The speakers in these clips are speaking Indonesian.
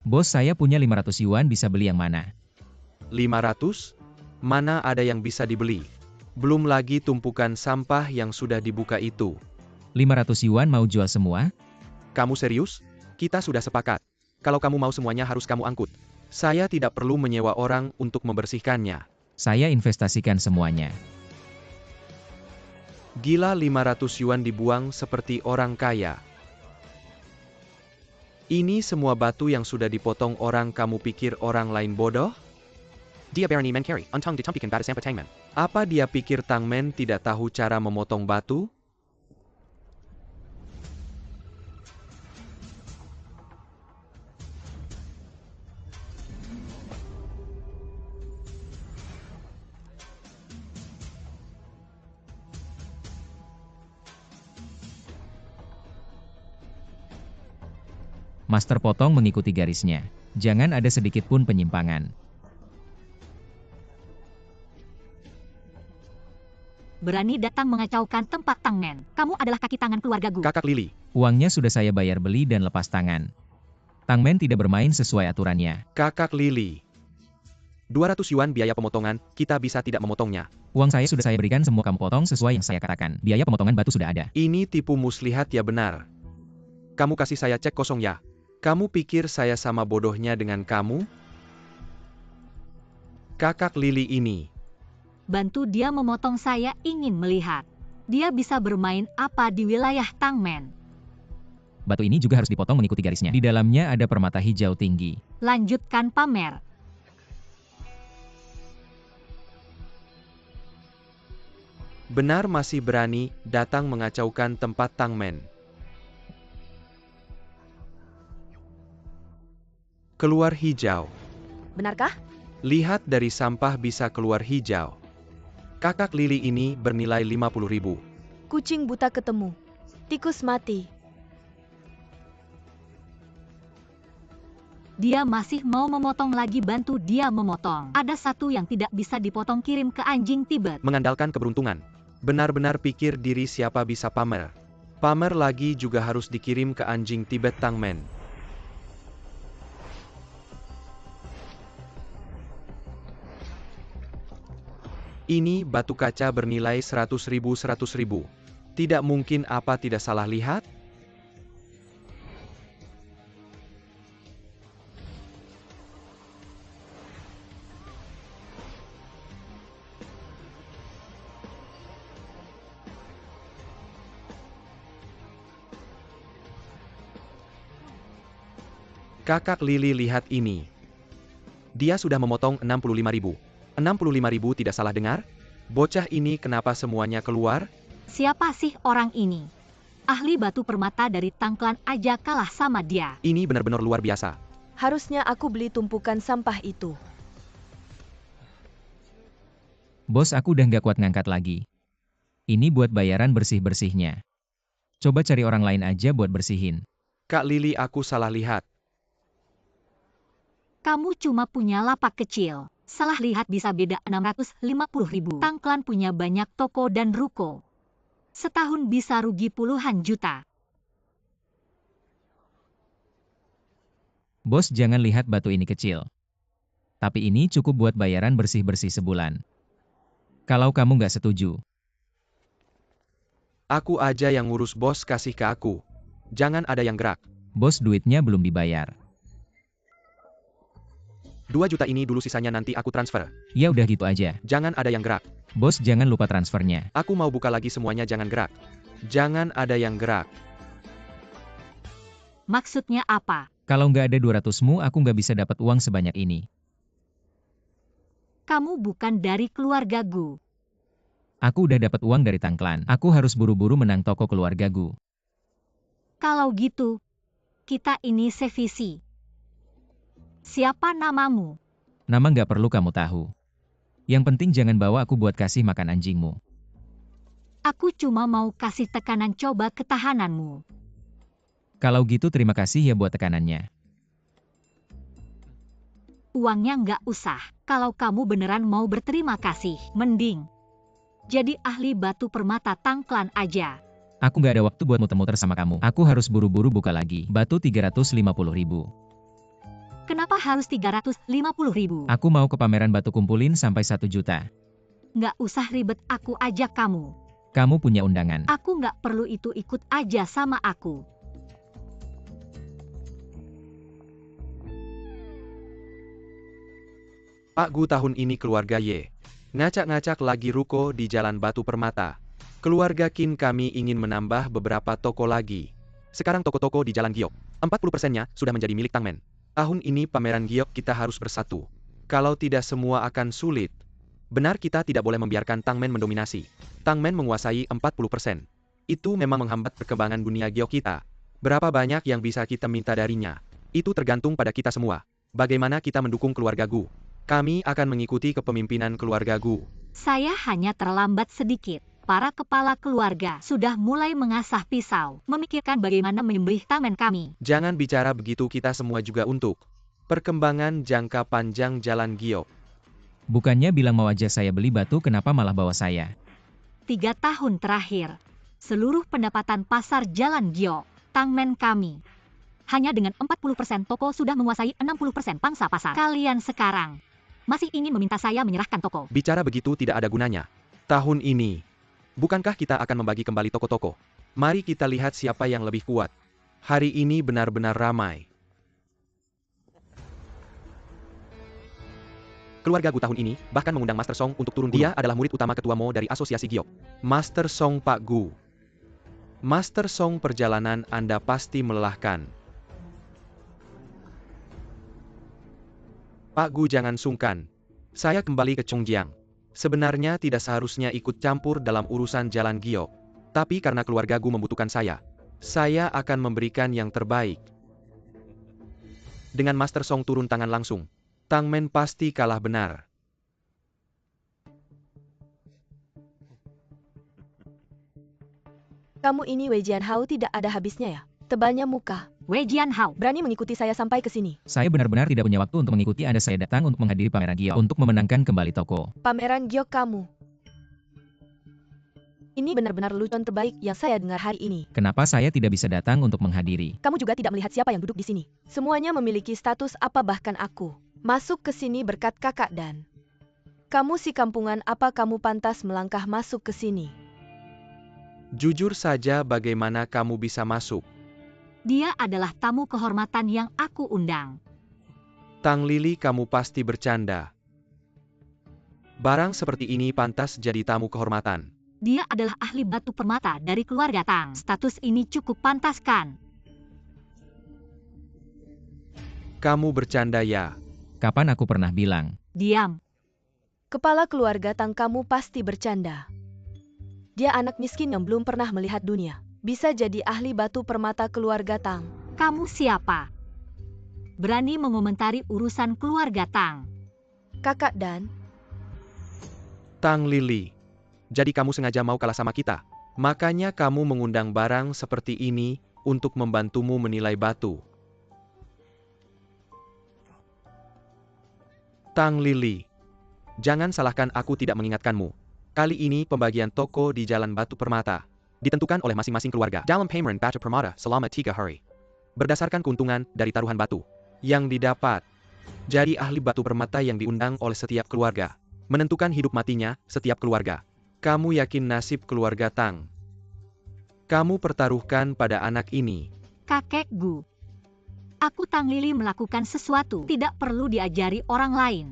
Bos, saya punya 500 yuan, bisa beli yang mana? 500? Mana ada yang bisa dibeli? Belum lagi tumpukan sampah yang sudah dibuka itu. 500 yuan mau jual semua? Kamu serius? Kita sudah sepakat. Kalau kamu mau semuanya harus kamu angkut. Saya tidak perlu menyewa orang untuk membersihkannya. Saya investasikan semuanya. Gila, 500 yuan dibuang seperti orang kaya. Ini semua batu yang sudah dipotong orang, kamu pikir orang lain bodoh? Dia berani mencari untung ditumpikan batu sampah Tangmen. Apa dia pikir Tangmen tidak tahu cara memotong batu? Master potong mengikuti garisnya. Jangan ada sedikit pun penyimpangan. Berani datang mengacaukan tempat Tangmen. Kamu adalah kaki tangan keluarga Gu. Kakak Lili. Uangnya sudah saya bayar, beli dan lepas tangan. Tangmen tidak bermain sesuai aturannya. Kakak Lili. 200 yuan biaya pemotongan, kita bisa tidak memotongnya. Uang saya sudah saya berikan semua, kamu potong sesuai yang saya katakan. Biaya pemotongan batu sudah ada. Ini tipu muslihat ya, benar. Kamu kasih saya cek kosong ya. Kamu pikir saya sama bodohnya dengan kamu? Kakak Lili ini. Bantu dia memotong, saya ingin melihat. Dia bisa bermain apa di wilayah Tangmen. Batu ini juga harus dipotong mengikuti garisnya. Di dalamnya ada permata hijau tinggi. Lanjutkan pamer. Benar, masih berani datang mengacaukan tempat Tangmen. Keluar hijau. Benarkah? Lihat, dari sampah bisa keluar hijau. Kakak Lili ini bernilai 50.000. Kucing buta ketemu. Tikus mati. Dia masih mau memotong lagi, bantu dia memotong. Ada satu yang tidak bisa dipotong, kirim ke anjing Tibet. Mengandalkan keberuntungan. Benar-benar pikir diri siapa bisa pamer. Pamer lagi juga harus dikirim ke anjing Tibet Tangmen. Ini batu kaca bernilai 100.000. Tidak mungkin, apa tidak salah lihat? Kakak Lili, lihat ini. Dia sudah memotong 65.000. 65.000 tidak salah dengar? Bocah ini kenapa semuanya keluar? Siapa sih orang ini? Ahli batu permata dari Tangklan aja kalah sama dia. Ini benar-benar luar biasa. Harusnya aku beli tumpukan sampah itu. Bos, aku udah nggak kuat ngangkat lagi. Ini buat bayaran bersih-bersihnya. Coba cari orang lain aja buat bersihin. Kak Lili, aku salah lihat. Kamu cuma punya lapak kecil. Salah lihat bisa beda 650.000. Tangklan punya banyak toko dan ruko. Setahun bisa rugi puluhan juta. Bos, jangan lihat batu ini kecil. Tapi ini cukup buat bayaran bersih-bersih sebulan. Kalau kamu nggak setuju. Aku aja yang ngurus, bos, kasih ke aku. Jangan ada yang gerak. Bos, duitnya belum dibayar. 2 juta ini dulu, sisanya nanti aku transfer. Ya udah gitu aja. Jangan ada yang gerak. Bos, jangan lupa transfernya. Aku mau buka lagi semuanya, jangan gerak. Jangan ada yang gerak. Maksudnya apa? Kalau nggak ada 200-mu, aku nggak bisa dapat uang sebanyak ini. Kamu bukan dari keluarga Gu. Aku udah dapat uang dari Tangklan. Aku harus buru-buru menang toko keluarga Gu. Kalau gitu, kita ini sevisi. Siapa namamu? Nama nggak perlu kamu tahu. Yang penting jangan bawa aku buat kasih makan anjingmu. Aku cuma mau kasih tekanan, coba ketahananmu. Kalau gitu terima kasih ya buat tekanannya. Uangnya nggak usah. Kalau kamu beneran mau berterima kasih, mending jadi ahli batu permata Tangklan aja. Aku nggak ada waktu buat muter-muter sama kamu. Aku harus buru-buru buka lagi. Batu 350.000. Kenapa harus 350.000? Aku mau ke pameran batu kumpulin sampai 1 juta. Nggak usah ribet, aku ajak kamu. Kamu punya undangan. Aku nggak perlu itu, ikut aja sama aku. Pak Gu tahun ini keluarga Y. Ngacak-ngacak lagi ruko di Jalan Batu Permata. Keluarga Kin kami ingin menambah beberapa toko lagi. Sekarang toko-toko di Jalan Giok, 40%-nya sudah menjadi milik Tangmen. Tahun ini pameran Giok kita harus bersatu. Kalau tidak semua akan sulit. Benar, kita tidak boleh membiarkan Tangmen mendominasi. Tangmen menguasai 40%. Itu memang menghambat perkembangan dunia Giok kita. Berapa banyak yang bisa kita minta darinya? Itu tergantung pada kita semua. Bagaimana kita mendukung keluarga Gu? Kami akan mengikuti kepemimpinan keluarga Gu. Saya hanya terlambat sedikit. Para kepala keluarga sudah mulai mengasah pisau, memikirkan bagaimana menyembelih Tangmen kami. Jangan bicara begitu, kita semua juga untuk perkembangan jangka panjang Jalan Giok. Bukannya bilang mau aja saya beli batu, kenapa malah bawa saya? 3 tahun terakhir, seluruh pendapatan pasar Jalan Giok, Tangmen kami. Hanya dengan 40% toko sudah menguasai 60% pangsa pasar. Kalian sekarang masih ingin meminta saya menyerahkan toko. Bicara begitu tidak ada gunanya. Tahun ini, bukankah kita akan membagi kembali toko-toko? Mari kita lihat siapa yang lebih kuat. Hari ini benar-benar ramai. Keluarga Gu tahun ini bahkan mengundang Master Song untuk turun gunung. Dia adalah murid utama ketua Mo dari Asosiasi Giok. Master Song Pak Gu. Master Song, perjalanan Anda pasti melelahkan. Pak Gu, jangan sungkan. Saya kembali ke Chongjiang. Sebenarnya tidak seharusnya ikut campur dalam urusan Jalan Giok. Tapi karena keluarga Gu membutuhkan saya akan memberikan yang terbaik. Dengan Master Song turun tangan langsung, Tangmen pasti kalah benar. Kamu ini Wei Jianhao tidak ada habisnya ya. Tebalnya muka. Wei Jianhao, Berani mengikuti saya sampai ke sini. Saya benar-benar tidak punya waktu untuk mengikuti Anda. Saya datang untuk menghadiri pameran Giok untuk memenangkan kembali toko. Pameran Giok kamu. Ini benar-benar lelucon terbaik yang saya dengar hari ini. Kenapa saya tidak bisa datang untuk menghadiri? Kamu juga tidak melihat siapa yang duduk di sini. Semuanya memiliki status apa, bahkan aku. Masuk ke sini berkat kakak dan. Kamu si kampungan, apa kamu pantas melangkah masuk ke sini? Jujur saja, bagaimana kamu bisa masuk? dia adalah tamu kehormatan yang aku undang. Tang Lili, kamu pasti bercanda. Barang seperti ini pantas jadi tamu kehormatan. Dia adalah ahli batu permata dari keluarga Tang. Status ini cukup pantas kan? Kamu bercanda ya? Kapan aku pernah bilang? Diam. Kepala keluarga Tang, kamu pasti bercanda. Dia anak miskin yang belum pernah melihat dunia. Bisa jadi ahli batu permata keluarga Tang. Kamu siapa? Berani mengomentari urusan keluarga Tang. Kakak dan. Tang Lili, jadi kamu sengaja mau kalah sama kita? Makanya kamu mengundang barang seperti ini untuk membantumu menilai batu. Tang Lili, jangan salahkan aku tidak mengingatkanmu. Kali ini pembagian toko di Jalan Batu Permata ditentukan oleh masing-masing keluarga. Dalam pameran Batu Permata selama 3 hari. Berdasarkan keuntungan dari taruhan batu yang didapat. Jadi ahli batu permata yang diundang oleh setiap keluarga. Menentukan hidup matinya setiap keluarga. Kamu yakin nasib keluarga Tang? Kamu pertaruhkan pada anak ini. Kakek Gu. Aku Tang Lili melakukan sesuatu tidak perlu diajari orang lain.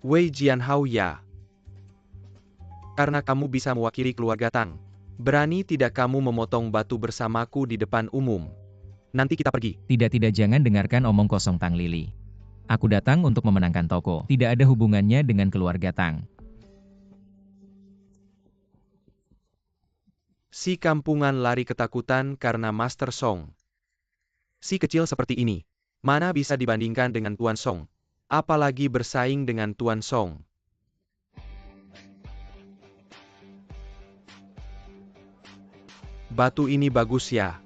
Wei Jianhao ya. Karena kamu bisa mewakili keluarga Tang. Berani tidak kamu memotong batu bersamaku di depan umum? Nanti kita pergi. Tidak, jangan dengarkan omong kosong Tang Lili. Aku datang untuk memenangkan toko. Tidak ada hubungannya dengan keluarga Tang. Si kampungan lari ketakutan karena Master Song. Si kecil seperti ini, mana bisa dibandingkan dengan Tuan Song? Apalagi bersaing dengan Tuan Song. Batu ini bagus ya.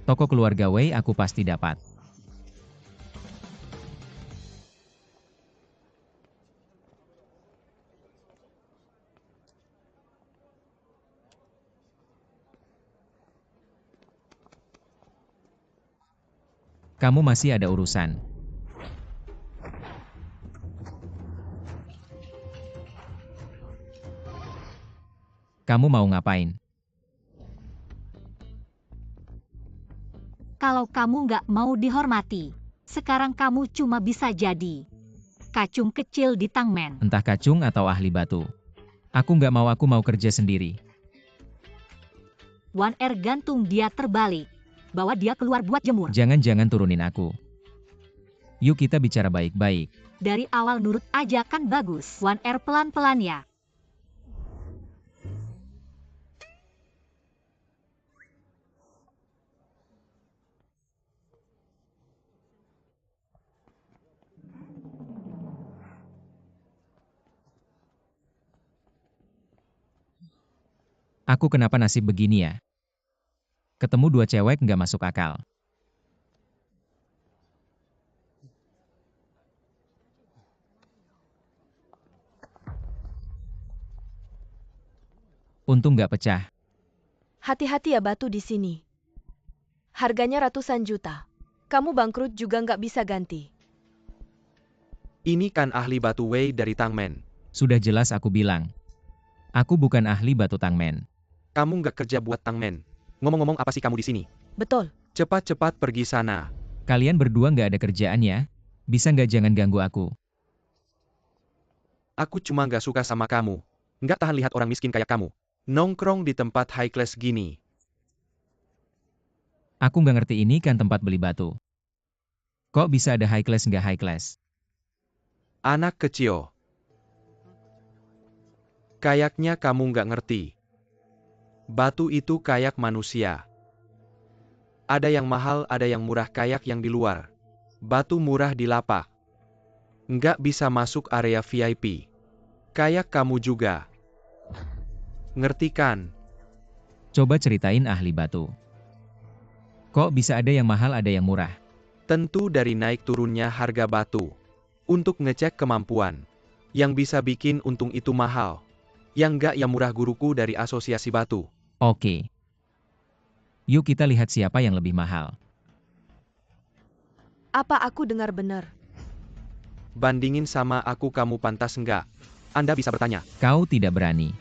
Toko keluarga Wei aku pasti dapat. Kamu masih ada urusan. Kamu mau ngapain? Kalau kamu nggak mau dihormati, sekarang kamu cuma bisa jadi kacung kecil di Tangmen. Entah kacung atau ahli batu. Aku mau kerja sendiri. Wan Er gantung dia terbalik. Bawa dia keluar buat jemur. Jangan-jangan turunin aku. Yuk kita bicara baik-baik. Dari awal nurut aja kan bagus. Wan Er pelan-pelan ya. Aku kenapa nasib begini ya? Ketemu dua cewek nggak masuk akal. Untung nggak pecah. Hati-hati ya batu di sini. Harganya ratusan juta. Kamu bangkrut juga nggak bisa ganti. Ini kan ahli batu Wei dari Tangmen. Sudah jelas aku bilang. Aku bukan ahli batu Tangmen. Kamu nggak kerja buat Tangmen. Ngomong-ngomong apa sih kamu di sini? Betul. Cepat-cepat pergi sana. Kalian berdua nggak ada kerjaan ya? Bisa nggak jangan ganggu aku? Aku cuma nggak suka sama kamu. Nggak tahan lihat orang miskin kayak kamu nongkrong di tempat high class gini. Aku nggak ngerti ini kan tempat beli batu. Kok bisa ada high class nggak high class? Anak kecil. Kayaknya kamu nggak ngerti. Batu itu kayak manusia. Ada yang mahal, ada yang murah kayak yang di luar. Batu murah di lapak. Nggak bisa masuk area VIP. Kayak kamu juga. Ngerti kan? Coba ceritain ahli batu. Kok bisa ada yang mahal ada yang murah? Tentu dari naik turunnya harga batu. Untuk ngecek kemampuan. Yang bisa bikin untung itu mahal. Yang nggak ya murah guruku dari asosiasi batu. Oke. Yuk kita lihat siapa yang lebih mahal. Apa aku dengar benar? Bandingin sama aku kamu pantas nggak? Anda bisa bertanya. Kau tidak berani.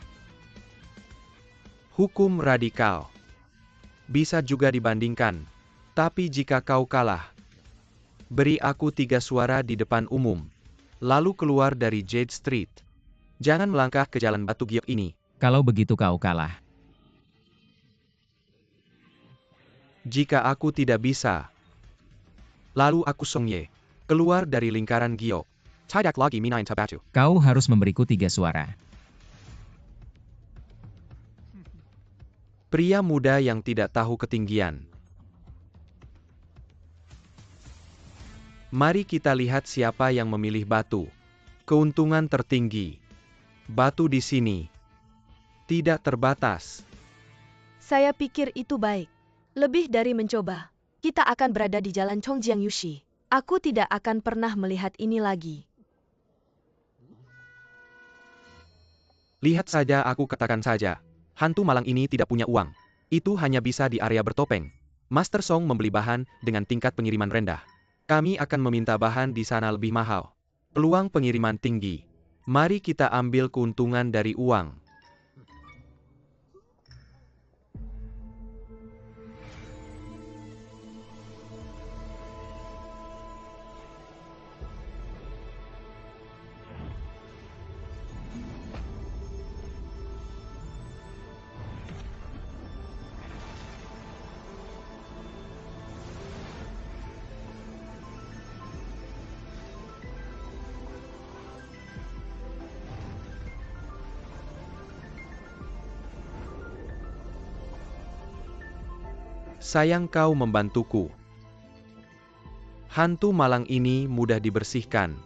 Hukum radikal. Bisa juga dibandingkan. Tapi jika kau kalah, beri aku 3 suara di depan umum. Lalu keluar dari Jade Street. Jangan melangkah ke jalan batu giok ini. Kalau begitu kau kalah. Jika aku tidak bisa, lalu aku Songye. Keluar dari lingkaran giok. Tidak lagi minain tabatu. Kau harus memberiku 3 suara. Pria muda yang tidak tahu ketinggian. Mari kita lihat siapa yang memilih batu. Keuntungan tertinggi. Batu di sini. Tidak terbatas. Saya pikir itu baik. Lebih dari mencoba. Kita akan berada di jalan Chongjiang Yushi. Aku tidak akan pernah melihat ini lagi. Lihat saja, aku katakan saja. Hantu malang ini tidak punya uang. Itu hanya bisa di area bertopeng. Master Song membeli bahan dengan tingkat pengiriman rendah. Kami akan meminta bahan di sana lebih mahal. Peluang pengiriman tinggi. Mari kita ambil keuntungan dari uang. Sayang kau membantuku. Hantu malang ini mudah dibersihkan.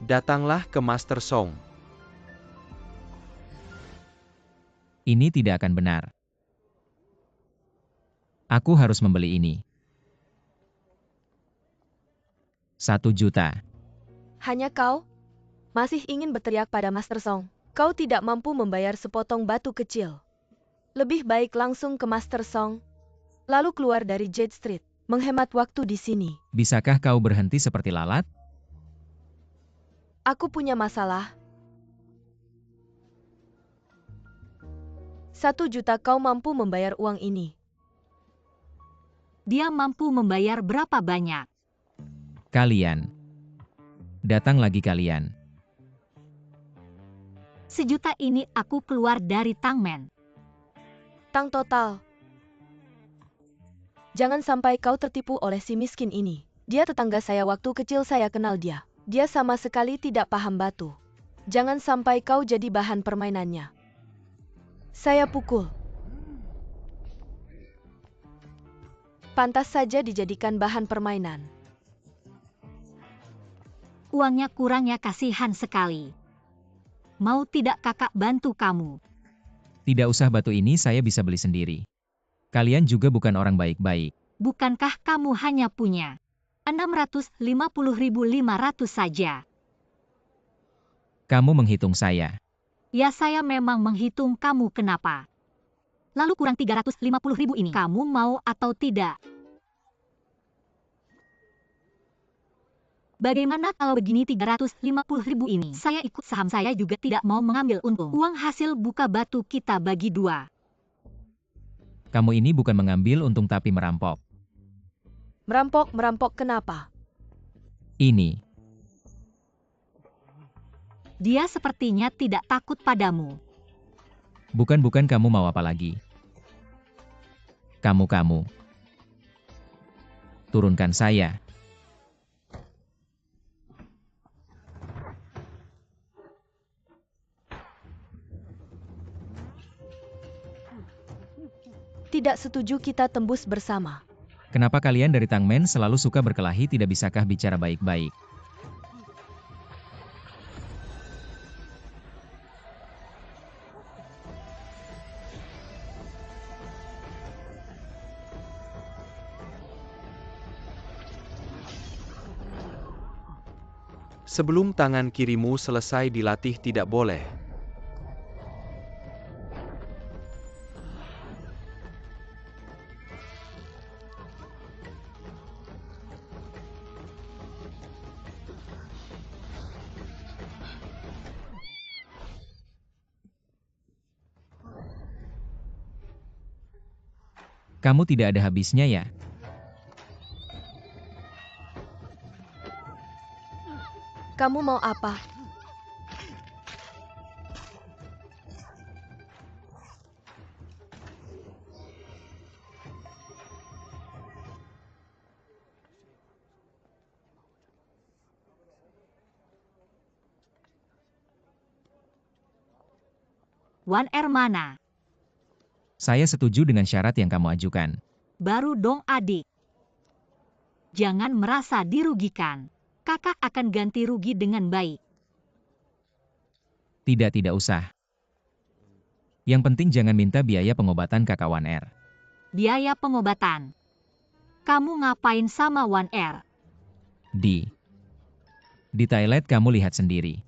Datanglah ke Master Song. Ini tidak akan benar. Aku harus membeli ini. 1 juta. Hanya kau? Masih ingin berteriak pada Master Song. Kau tidak mampu membayar sepotong batu kecil. Lebih baik langsung ke Master Song. Lalu keluar dari Jade Street. Menghemat waktu di sini. Bisakah kau berhenti seperti lalat? Aku punya masalah. 1 juta kau mampu membayar uang ini. Dia mampu membayar berapa banyak? Kalian. Datang lagi kalian. 1 juta ini aku keluar dari Tangmen. Tang total. Jangan sampai kau tertipu oleh si miskin ini. Dia tetangga saya waktu kecil saya kenal dia. Dia sama sekali tidak paham batu. Jangan sampai kau jadi bahan permainannya. Saya pukul. Pantas saja dijadikan bahan permainan. Uangnya kurangnya kasihan sekali. Mau tidak kakak bantu kamu? Tidak usah, batu ini saya bisa beli sendiri. Kalian juga bukan orang baik-baik. Bukankah kamu hanya punya 650.500 saja? Kamu menghitung saya. Ya saya memang menghitung kamu kenapa? Lalu kurang 350.000 ini kamu mau atau tidak? Bagaimana kalau begini 350.000 ini? Saya ikut saham, saya juga tidak mau mengambil untung. Uang hasil buka batu kita bagi 2. Kamu ini bukan mengambil untung tapi merampok. Merampok kenapa? Ini. Dia sepertinya tidak takut padamu. Bukan kamu mau apa lagi? Kamu. Turunkan saya. Tidak setuju kita tembus bersama. Kenapa kalian dari Tangmen selalu suka berkelahi, tidak bisakah bicara baik-baik? Sebelum tangan kirimu selesai dilatih tidak boleh. Kamu tidak ada habisnya ya? Kamu mau apa? Wan Er mana? Saya setuju dengan syarat yang kamu ajukan. Baru dong adik. Jangan merasa dirugikan. Kakak akan ganti rugi dengan baik. Tidak usah. Yang penting jangan minta biaya pengobatan kakak Wan Er. Biaya pengobatan. Kamu ngapain sama Wan Er? Di toilet kamu lihat sendiri.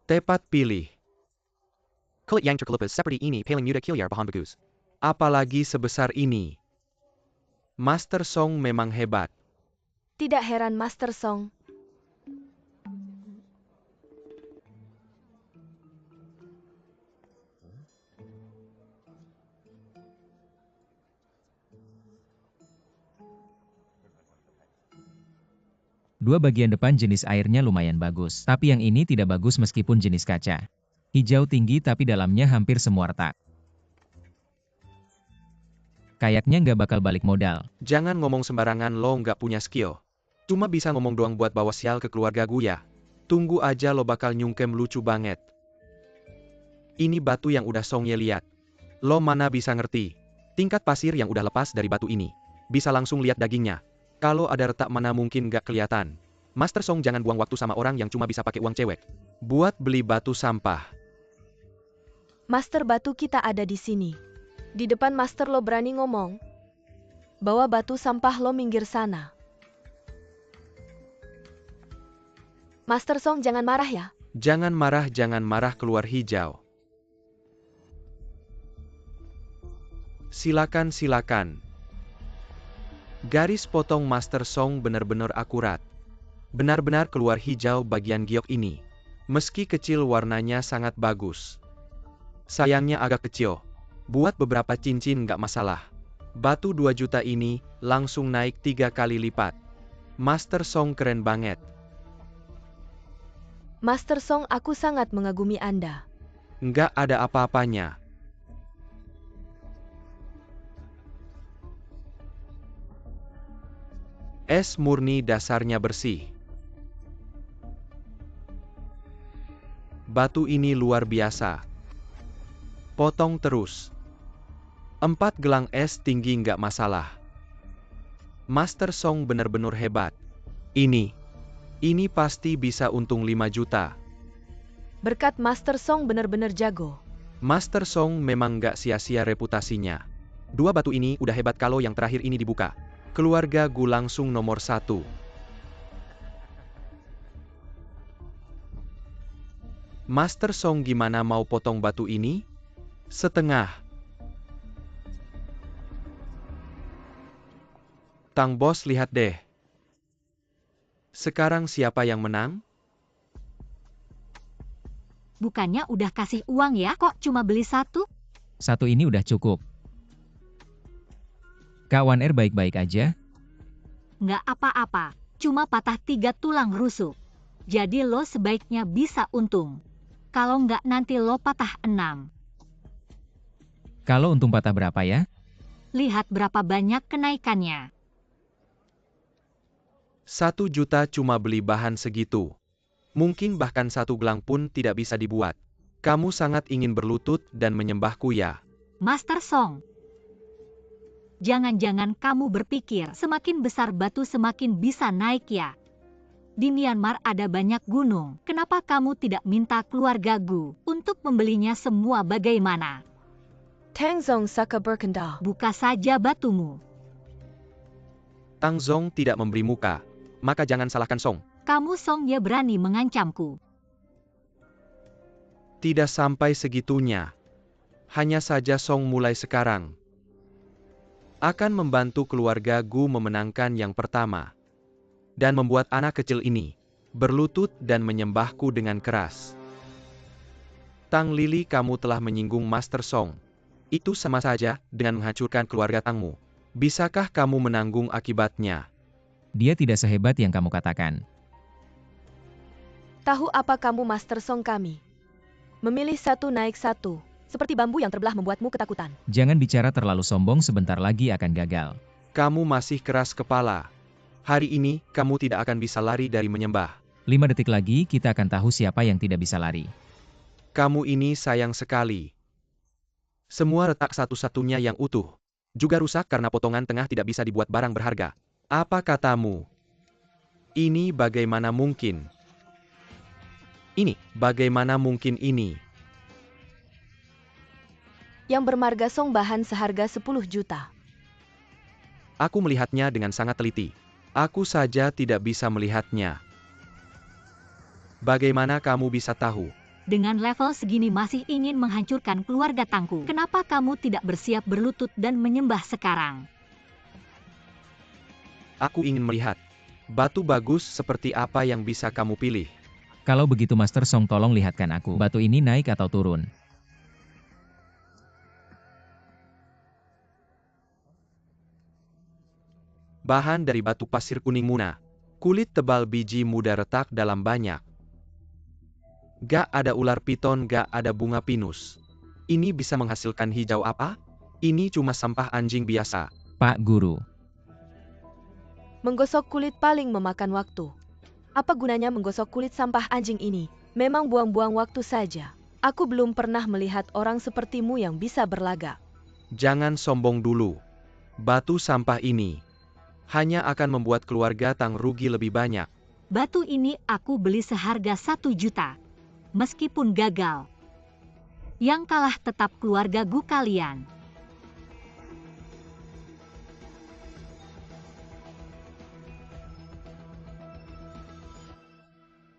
Tepat pilih. Kulit yang terkelupas seperti ini paling mudah kilir bahan bagus. Apalagi sebesar ini. Master Song memang hebat. Tidak heran Master Song. Dua bagian depan jenis airnya lumayan bagus, tapi yang ini tidak bagus meskipun jenis kaca. Hijau tinggi tapi dalamnya hampir semua retak. Kayaknya nggak bakal balik modal. Jangan ngomong sembarangan, lo nggak punya skill. Cuma bisa ngomong doang buat bawa sial ke keluarga gue ya. Tunggu aja lo bakal nyungkem lucu banget. Ini batu yang udah Songye lihat. Lo mana bisa ngerti. Tingkat pasir yang udah lepas dari batu ini. Bisa langsung lihat dagingnya. Kalau ada retak mana mungkin nggak kelihatan. Master Song jangan buang waktu sama orang yang cuma bisa pakai uang cewek. Buat beli batu sampah. Master batu kita ada di sini. Di depan Master lo berani ngomong. Bawa batu sampah lo minggir sana. Master Song jangan marah ya. Jangan marah keluar hijau. Silakan. Garis potong Master Song benar-benar akurat. Benar-benar keluar hijau bagian giok ini. Meski kecil warnanya sangat bagus. Sayangnya agak kecil. Buat beberapa cincin nggak masalah. Batu 2 juta ini langsung naik 3 kali lipat. Master Song keren banget. Master Song, aku sangat mengagumi Anda. Nggak ada apa-apanya. Es murni dasarnya bersih. Batu ini luar biasa. Potong terus. 4 gelang es tinggi nggak masalah. Master Song benar-benar hebat. Ini pasti bisa untung 5 juta. Berkat Master Song benar-benar jago. Master Song memang nggak sia-sia reputasinya. 2 batu ini udah hebat kalau yang terakhir ini dibuka. Keluarga Gu langsung nomor 1. Master Song gimana mau potong batu ini? Setengah. Tang Bos lihat deh. Sekarang siapa yang menang? Bukannya udah kasih uang ya, kok cuma beli 1? 1 ini udah cukup. Kak Wan Er baik-baik aja? Nggak apa-apa, cuma patah 3 tulang rusuk. Jadi lo sebaiknya bisa untung. Kalau nggak nanti lo patah 6. Kalau untung patah berapa ya? Lihat berapa banyak kenaikannya. 1 juta cuma beli bahan segitu. Mungkin bahkan 1 gelang pun tidak bisa dibuat. Kamu sangat ingin berlutut dan menyembahku ya? Master Song, jangan-jangan kamu berpikir semakin besar batu semakin bisa naik ya? Di Myanmar ada banyak gunung, kenapa kamu tidak minta keluarga Gu untuk membelinya semua bagaimana? Tang Zong Saka berkendal. Buka saja batumu. Tang Zong tidak memberi muka. Maka jangan salahkan Song. Kamu Song ya berani mengancamku. Tidak sampai segitunya. Hanya saja Song mulai sekarang akan membantu keluarga Gu memenangkan yang pertama. Dan membuat anak kecil ini berlutut dan menyembahku dengan keras. Tang Lili, kamu telah menyinggung Master Song. Itu sama saja dengan menghancurkan keluarga Tangmu. Bisakah kamu menanggung akibatnya? Dia tidak sehebat yang kamu katakan. Tahu apa kamu Master Song kami? Memilih 1 naik 1. Seperti bambu yang terbelah membuatmu ketakutan. Jangan bicara terlalu sombong, sebentar lagi akan gagal. Kamu masih keras kepala. Hari ini, kamu tidak akan bisa lari dari menyembah. 5 detik lagi kita akan tahu siapa yang tidak bisa lari. Kamu ini sayang sekali. Semua retak satu-satunya yang utuh. Juga rusak karena potongan tengah tidak bisa dibuat barang berharga. Apa katamu? Ini bagaimana mungkin? Bagaimana mungkin ini? Yang bermarga Song bahan seharga 10 juta. Aku melihatnya dengan sangat teliti. Aku saja tidak bisa melihatnya. Bagaimana kamu bisa tahu? Dengan level segini masih ingin menghancurkan keluarga Tangku. Kenapa kamu tidak bersiap berlutut dan menyembah sekarang? Aku ingin melihat. Batu bagus seperti apa yang bisa kamu pilih? Kalau begitu Master Song, tolong lihatkan aku. Batu ini naik atau turun? Bahan dari batu pasir kuning muna. Kulit tebal, biji muda retak dalam banyak. Gak ada ular piton, gak ada bunga pinus. Ini bisa menghasilkan hijau apa? Ini cuma sampah anjing biasa. Pak Guru. Menggosok kulit paling memakan waktu. Apa gunanya menggosok kulit sampah anjing ini? Memang buang-buang waktu saja. Aku belum pernah melihat orang sepertimu yang bisa berlagak. Jangan sombong dulu. Batu sampah ini hanya akan membuat keluarga Tang rugi lebih banyak. Batu ini aku beli seharga 1 juta. Meskipun gagal, yang kalah tetap keluarga Gu kalian.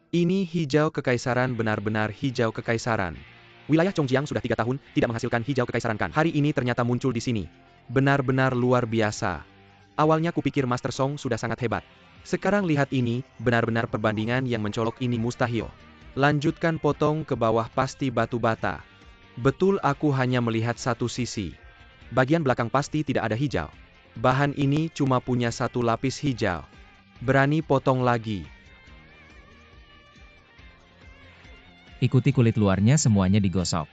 Ini hijau kekaisaran, benar-benar hijau kekaisaran. Wilayah Chongjiang sudah 3 tahun tidak menghasilkan hijau kekaisaran kan. Hari ini ternyata muncul di sini. Benar-benar luar biasa. Awalnya kupikir Master Song sudah sangat hebat. Sekarang lihat ini, benar-benar perbandingan yang mencolok ini mustahil. Lanjutkan potong ke bawah pasti batu bata. Betul, aku hanya melihat satu sisi. Bagian belakang pasti tidak ada hijau. Bahan ini cuma punya satu lapis hijau. Berani potong lagi. Ikuti kulit luarnya, semuanya digosok.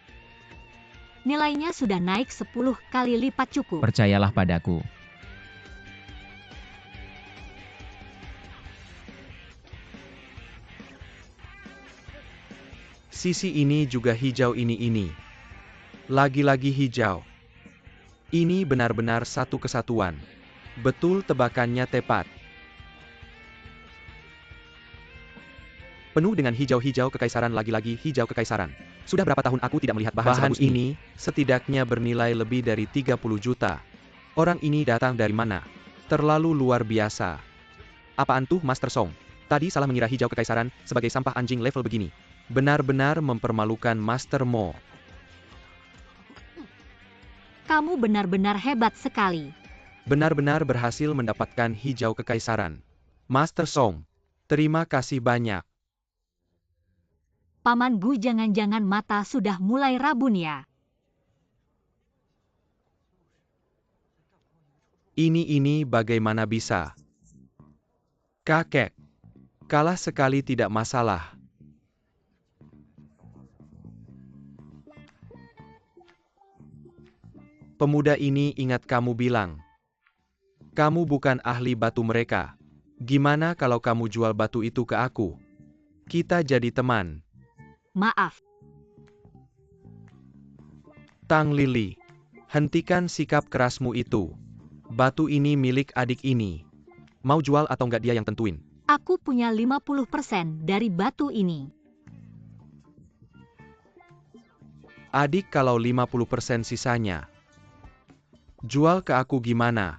Nilainya sudah naik 10 kali lipat cukup. Percayalah padaku. Sisi ini juga hijau, ini. Lagi-lagi hijau. Ini benar-benar satu kesatuan. Betul, tebakannya tepat. Penuh dengan hijau-hijau kekaisaran, lagi-lagi hijau kekaisaran. Sudah berapa tahun aku tidak melihat bahan Bahan sebagus ini. ini setidaknya bernilai lebih dari 30 juta. Orang ini datang dari mana? Terlalu luar biasa. Apaan tuh Master Song? Tadi salah mengira hijau kekaisaran sebagai sampah anjing level begini. Benar-benar mempermalukan Master Mo. Kamu benar-benar hebat sekali. Benar-benar berhasil mendapatkan hijau kekaisaran. Master Song, terima kasih banyak. Paman Gu, jangan-jangan mata sudah mulai rabun ya? Ini bagaimana bisa? Kakek, kalah sekali tidak masalah. Pemuda ini ingat kamu bilang. Kamu bukan ahli batu mereka. Gimana kalau kamu jual batu itu ke aku? Kita jadi teman. Maaf. Tang Lili, hentikan sikap kerasmu itu. Batu ini milik adik ini. Mau jual atau nggak dia yang tentuin. Aku punya 50% dari batu ini. Adik, kalau 50% sisanya. Jual ke aku gimana?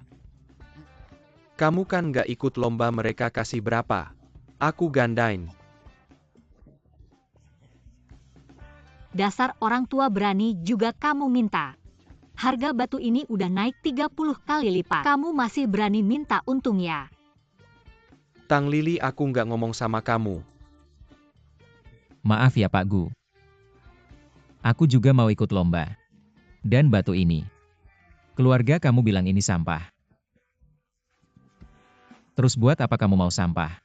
Kamu kan nggak ikut lomba, mereka kasih berapa? Aku gandain. Dasar orang tua berani juga kamu minta. Harga batu ini udah naik 30 kali lipat. Kamu masih berani minta untung ya? Tang Lili, aku nggak ngomong sama kamu. Maaf ya Pak Gu. Aku juga mau ikut lomba. Dan batu ini. Keluarga kamu bilang ini sampah. Terus buat apa kamu mau sampah?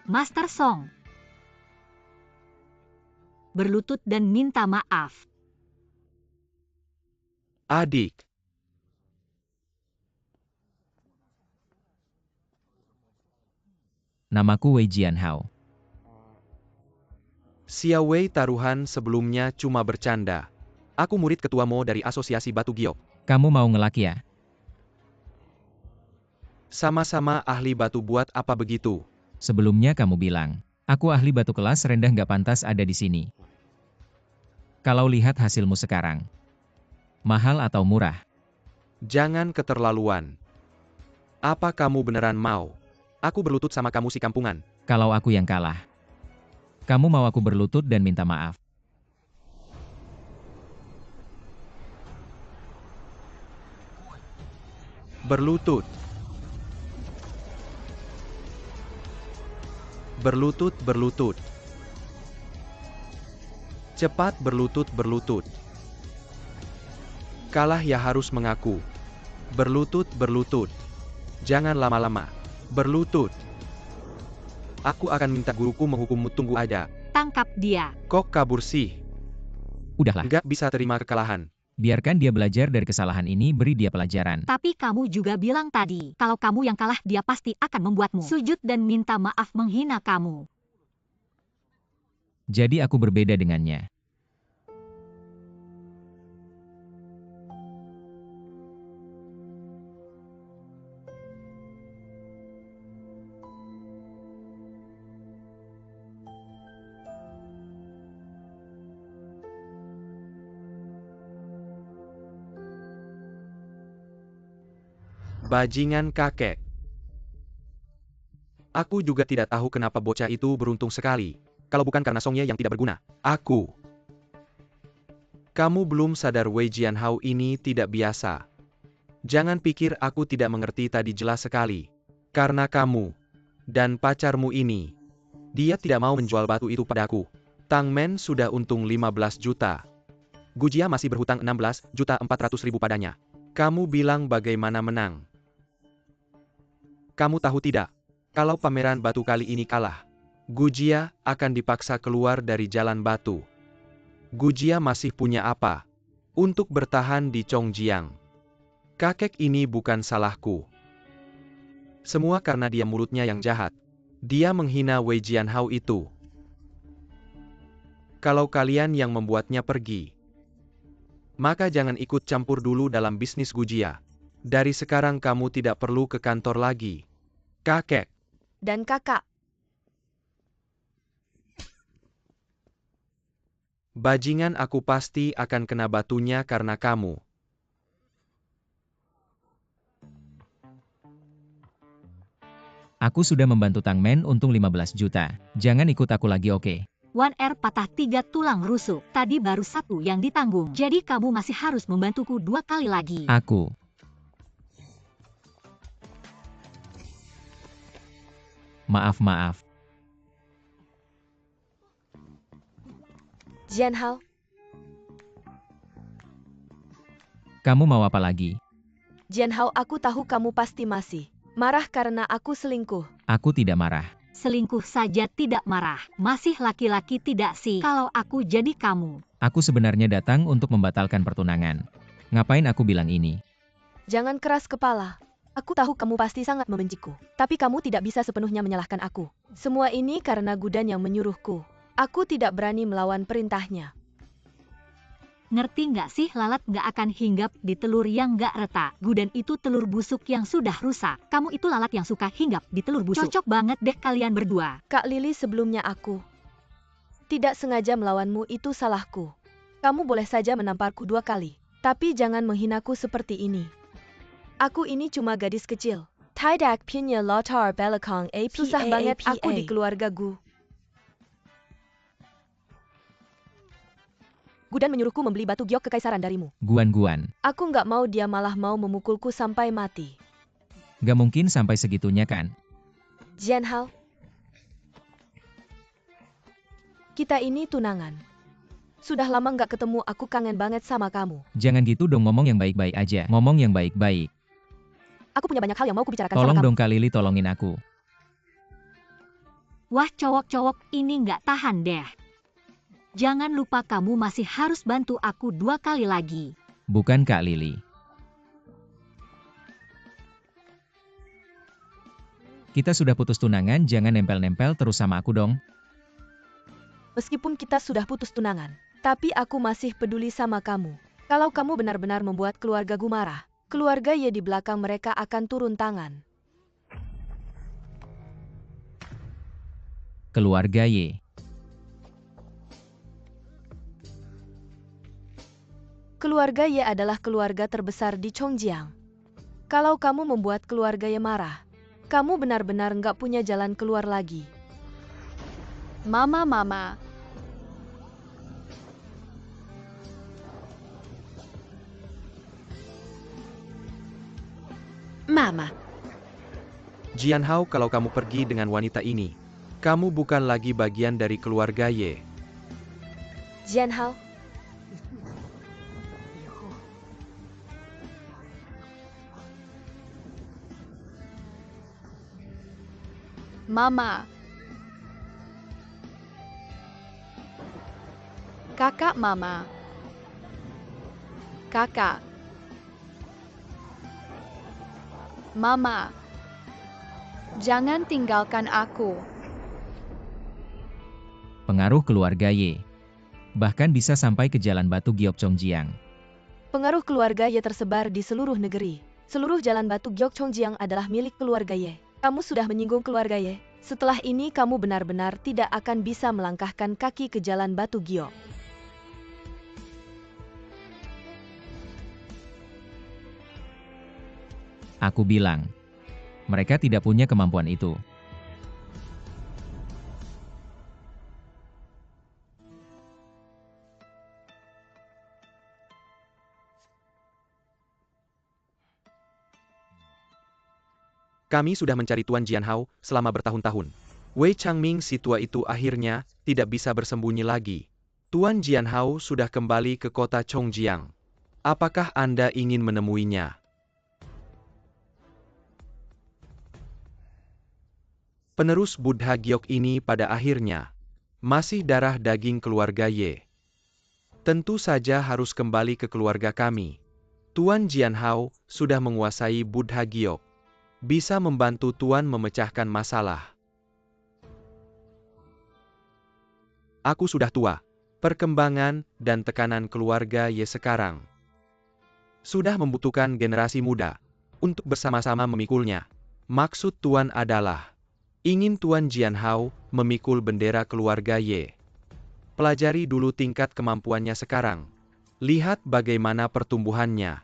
Master Song. Berlutut dan minta maaf. Adik. Namaku Wei Jianhao. Xia Wei, taruhan sebelumnya cuma bercanda. Aku murid ketua Mo dari Asosiasi Batu Giok. Kamu mau ngelak ya? Sama-sama ahli batu, buat apa begitu? Sebelumnya kamu bilang, aku ahli batu kelas rendah nggak pantas ada di sini. Kalau lihat hasilmu sekarang. Mahal atau murah? Jangan keterlaluan. Apa kamu beneran mau? Aku berlutut sama kamu si kampungan. Kalau aku yang kalah. Kamu mau aku berlutut dan minta maaf? Berlutut. Berlutut. Cepat berlutut. Kalah ya harus mengaku. Berlutut. Jangan lama-lama. Berlutut. Aku akan minta guruku menghukummu, tunggu aja. Tangkap dia. Kok kabur sih? Udahlah, Nggak bisa terima kekalahan. biarkan dia belajar dari kesalahan ini, beri dia pelajaran. Tapi kamu juga bilang tadi, kalau kamu yang kalah dia pasti akan membuatmu sujud dan minta maaf, menghina kamu. Jadi aku berbeda dengannya. Bajingan kakek. Aku juga tidak tahu kenapa bocah itu beruntung sekali. Kalau bukan karena Song Ye yang tidak berguna. Kamu belum sadar Wei Jianhao ini tidak biasa. Jangan pikir aku tidak mengerti tadi jelas sekali. Karena kamu dan pacarmu ini. Dia tidak mau menjual batu itu padaku. Tang Men sudah untung 15 juta. Gujia masih berhutang 16.400.000 padanya. Kamu bilang bagaimana menang? Kamu tahu tidak? Kalau pameran batu kali ini kalah, Gujia akan dipaksa keluar dari jalan batu. Gujia masih punya apa untuk bertahan di Chongjiang? Kakek ini bukan salahku. Semua karena dia mulutnya yang jahat. Dia menghina Wei Jianhao itu. Kalau kalian yang membuatnya pergi, maka jangan ikut campur dulu dalam bisnis Gujia. Dari sekarang kamu tidak perlu ke kantor lagi. Kakek. Dan kakak. Bajingan, aku pasti akan kena batunya karena kamu. Aku sudah membantu Tang Men untung 15 juta. Jangan ikut aku lagi, oke? Wan Er patah 3 tulang rusuk. Tadi baru 1 yang ditanggung. Jadi kamu masih harus membantuku 2 kali lagi. Aku. Maaf. Jianhao, Kamu mau apa lagi? Jianhao, aku tahu kamu pasti masih marah karena aku selingkuh. Aku tidak marah. Selingkuh saja tidak marah. Masih laki-laki tidak sih kalau aku jadi kamu. Aku sebenarnya datang untuk membatalkan pertunangan. Ngapain aku bilang ini? Jangan keras kepala. Aku tahu kamu pasti sangat membenciku. Tapi kamu tidak bisa sepenuhnya menyalahkan aku. Semua ini karena Gudan yang menyuruhku. Aku tidak berani melawan perintahnya. Ngerti nggak sih, lalat nggak akan hinggap di telur yang nggak retak. Gudan itu telur busuk yang sudah rusak. Kamu itu lalat yang suka hinggap di telur busuk. Cocok banget deh kalian berdua. Kak Lili, sebelumnya aku tidak sengaja melawanmu, itu salahku. Kamu boleh saja menamparku 2 kali. Tapi jangan menghinaku seperti ini. Aku ini cuma gadis kecil. Tidak punya latar belakang apa. Susah banget aku di keluarga Gu. Gudan menyuruhku membeli batu giok kekaisaran darimu. Guan. Aku nggak mau, dia malah mau memukulku sampai mati. Gak mungkin sampai segitunya kan? Jianhao, kita ini tunangan. Sudah lama nggak ketemu, aku kangen banget sama kamu. Jangan gitu dong, ngomong yang baik-baik aja. Ngomong yang baik-baik. Aku punya banyak hal yang mau kubicarakan Tolong sama kamu. dong Kak Lili, tolongin aku. Wah, cowok-cowok ini nggak tahan deh. Jangan lupa kamu masih harus bantu aku 2 kali lagi. Bukan Kak Lili. Kita sudah putus tunangan, jangan nempel-nempel terus sama aku dong. Meskipun kita sudah putus tunangan, tapi aku masih peduli sama kamu. Kalau kamu benar-benar membuat keluarga Gu marah, keluarga Ye di belakang mereka akan turun tangan. Keluarga Y. Keluarga Ye adalah keluarga terbesar di Chongjiang. Kalau kamu membuat keluarga Ye marah, kamu benar-benar nggak punya jalan keluar lagi. Mama. Jianhao, kalau kamu pergi dengan wanita ini, kamu bukan lagi bagian dari keluarga Ye. Jianhao, Mama. Kakak, Mama. Kakak. Mama. Jangan tinggalkan aku. Pengaruh keluarga Y. Bahkan bisa sampai ke Jalan Batu Giok Chongjiang. pengaruh keluarga Ye tersebar di seluruh negeri. Seluruh jalan batu Giok Chongjiang adalah milik keluarga Ye. Kamu sudah menyinggung keluarga Ye. Setelah ini kamu benar-benar tidak akan bisa melangkahkan kaki ke jalan batu Giok. Aku bilang, mereka tidak punya kemampuan itu. Kami sudah mencari Tuan Jianhao selama bertahun-tahun. Wei Changming si tua itu akhirnya tidak bisa bersembunyi lagi. Tuan Jianhao sudah kembali ke kota Chongjiang. Apakah Anda ingin menemuinya? Penerus Buddha Giok ini pada akhirnya masih darah daging keluarga Ye. Tentu saja harus kembali ke keluarga kami. Tuan Jianhao sudah menguasai Buddha Giok. Bisa membantu Tuan memecahkan masalah. Aku sudah tua. Perkembangan dan tekanan keluarga Ye sekarang sudah membutuhkan generasi muda untuk bersama-sama memikulnya. Maksud Tuan adalah ingin Tuan Jianhao memikul bendera keluarga Ye. Pelajari dulu tingkat kemampuannya sekarang. Lihat bagaimana pertumbuhannya.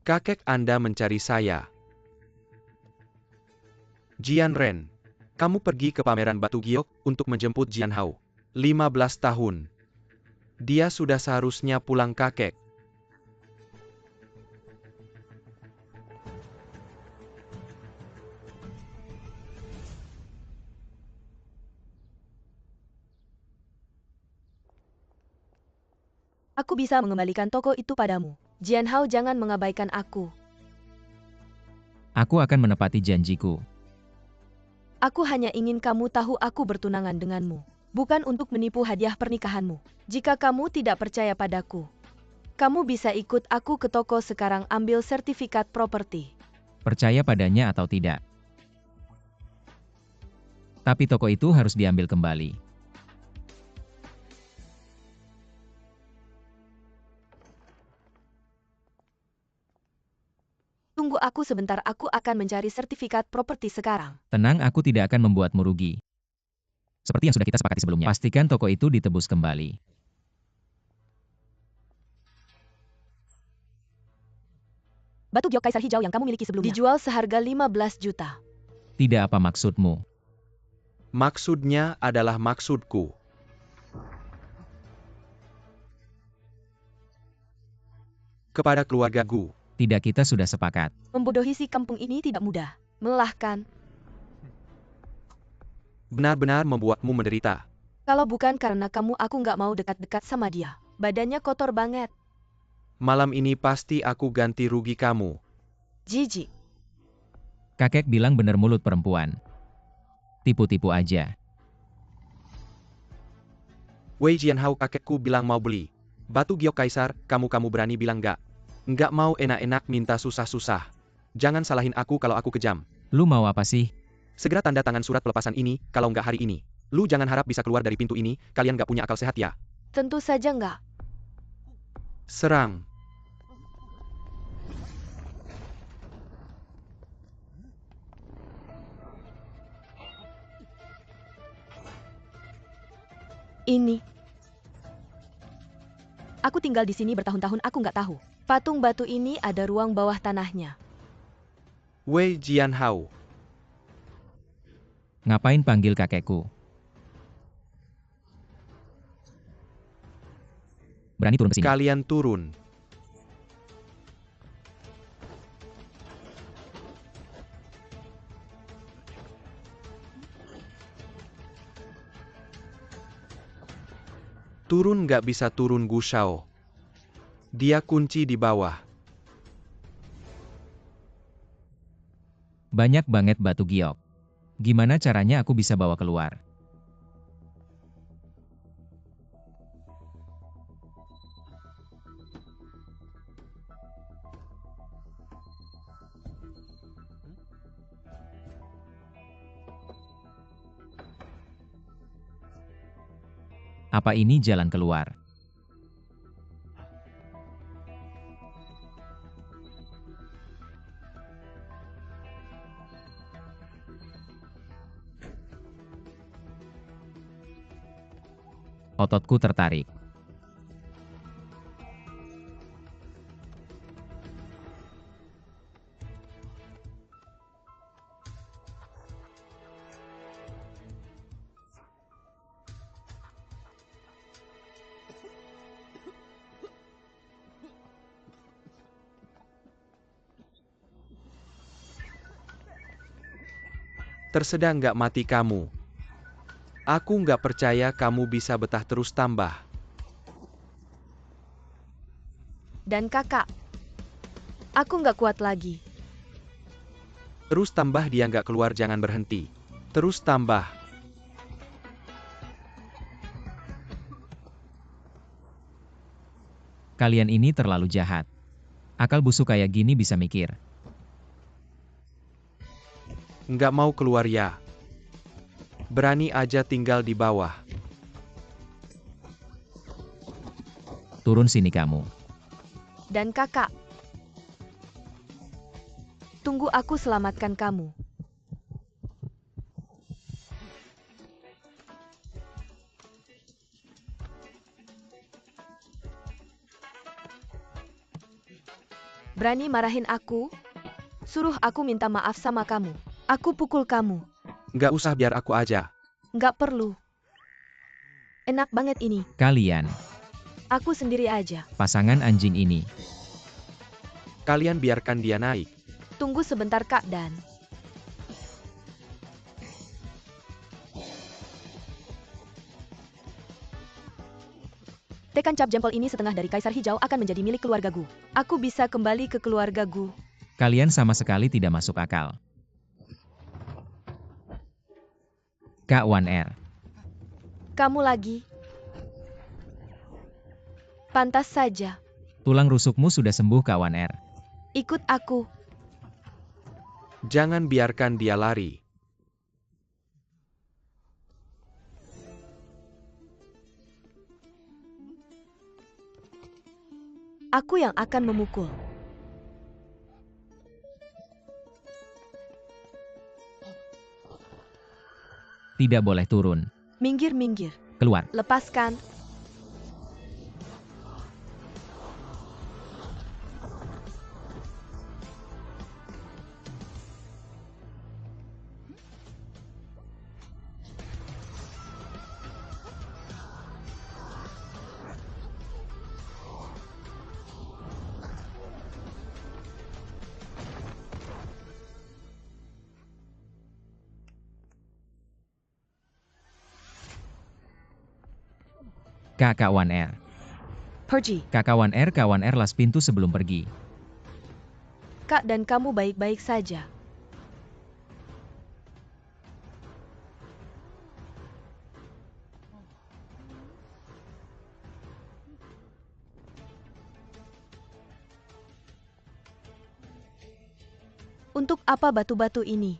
Kakek Anda mencari saya. Jian Ren, kamu pergi ke pameran batu giok untuk menjemput Jianhao. 15 tahun. Dia sudah seharusnya pulang kakek. Aku bisa mengembalikan toko itu padamu. Jianhao, jangan mengabaikan aku. Aku akan menepati janjiku. Aku hanya ingin kamu tahu aku bertunangan denganmu. Bukan untuk menipu hadiah pernikahanmu. Jika kamu tidak percaya padaku, kamu bisa ikut aku ke toko sekarang ambil sertifikat properti. Percaya padanya atau tidak. Tapi toko itu harus diambil kembali. Tunggu aku sebentar, aku akan mencari sertifikat properti sekarang. Tenang, aku tidak akan membuatmu rugi. Seperti yang sudah kita sepakati sebelumnya, pastikan toko itu ditebus kembali. Batu giok kaisar hijau yang kamu miliki sebelumnya dijual seharga 15 juta. Tidak, apa maksudmu? Maksudnya adalah maksudku. Kepada keluarga Gu. Tidak, kita sudah sepakat. Membodohi si kampung ini tidak mudah. Melelahkan. Benar-benar membuatmu menderita. Kalau bukan karena kamu, aku nggak mau dekat-dekat sama dia. Badannya kotor banget. Malam ini pasti aku ganti rugi kamu. Jijik. Kakek bilang bener mulut perempuan. Tipu-tipu aja. Wei Jianhao, kakekku bilang mau beli. Batu giok kaisar, kamu berani bilang enggak. Enggak mau enak-enak minta susah-susah. Jangan salahin aku kalau aku kejam. Lu mau apa sih? Segera tanda tangan surat pelepasan ini, kalau enggak hari ini. Lu jangan harap bisa keluar dari pintu ini, kalian enggak punya akal sehat ya. Tentu saja nggak. Serang. Ini. Aku tinggal di sini bertahun-tahun, aku nggak tahu. Patung batu ini ada ruang bawah tanahnya. Wei Jianhao. Ngapain panggil kakekku? Berani turun ke sini? Kalian turun. Turun nggak bisa turun Gu Shao. Dia kunci di bawah. Banyak banget batu giok. Gimana caranya aku bisa bawa keluar? Apa ini jalan keluar? Ototku tertarik. Tersedak nggak mati kamu? Aku nggak percaya kamu bisa betah terus tambah. Dan kakak, aku nggak kuat lagi. Terus tambah, dia nggak keluar, jangan berhenti. Terus tambah. Kalian ini terlalu jahat. Akal busuk kayak gini bisa mikir. Nggak mau keluar ya? Berani aja tinggal di bawah. Turun sini kamu. Dan kakak, tunggu aku selamatkan kamu. Berani marahin aku? Suruh aku minta maaf sama kamu. Aku pukul kamu. Nggak usah, biar aku aja. Nggak perlu. Enak banget ini. Kalian, Aku sendiri aja. pasangan anjing ini. Kalian biarkan dia naik. Tunggu sebentar kak Dan. Tekan cap jempol ini setengah dari Kaisar Hijau akan menjadi milik keluarga Gu. Aku bisa kembali ke keluarga Gu. Kalian sama sekali tidak masuk akal. Kak 1R. Kamu lagi? Pantas saja. Tulang rusukmu sudah sembuh Kak 1R. Ikut aku. Jangan biarkan dia lari. Aku yang akan memukul. Tidak boleh turun. Minggir, minggir. Keluar. Lepaskan. Kakak 1R. Pergi. Kakak 1R las pintu sebelum pergi. Kak dan kamu baik-baik saja. Untuk apa batu-batu ini?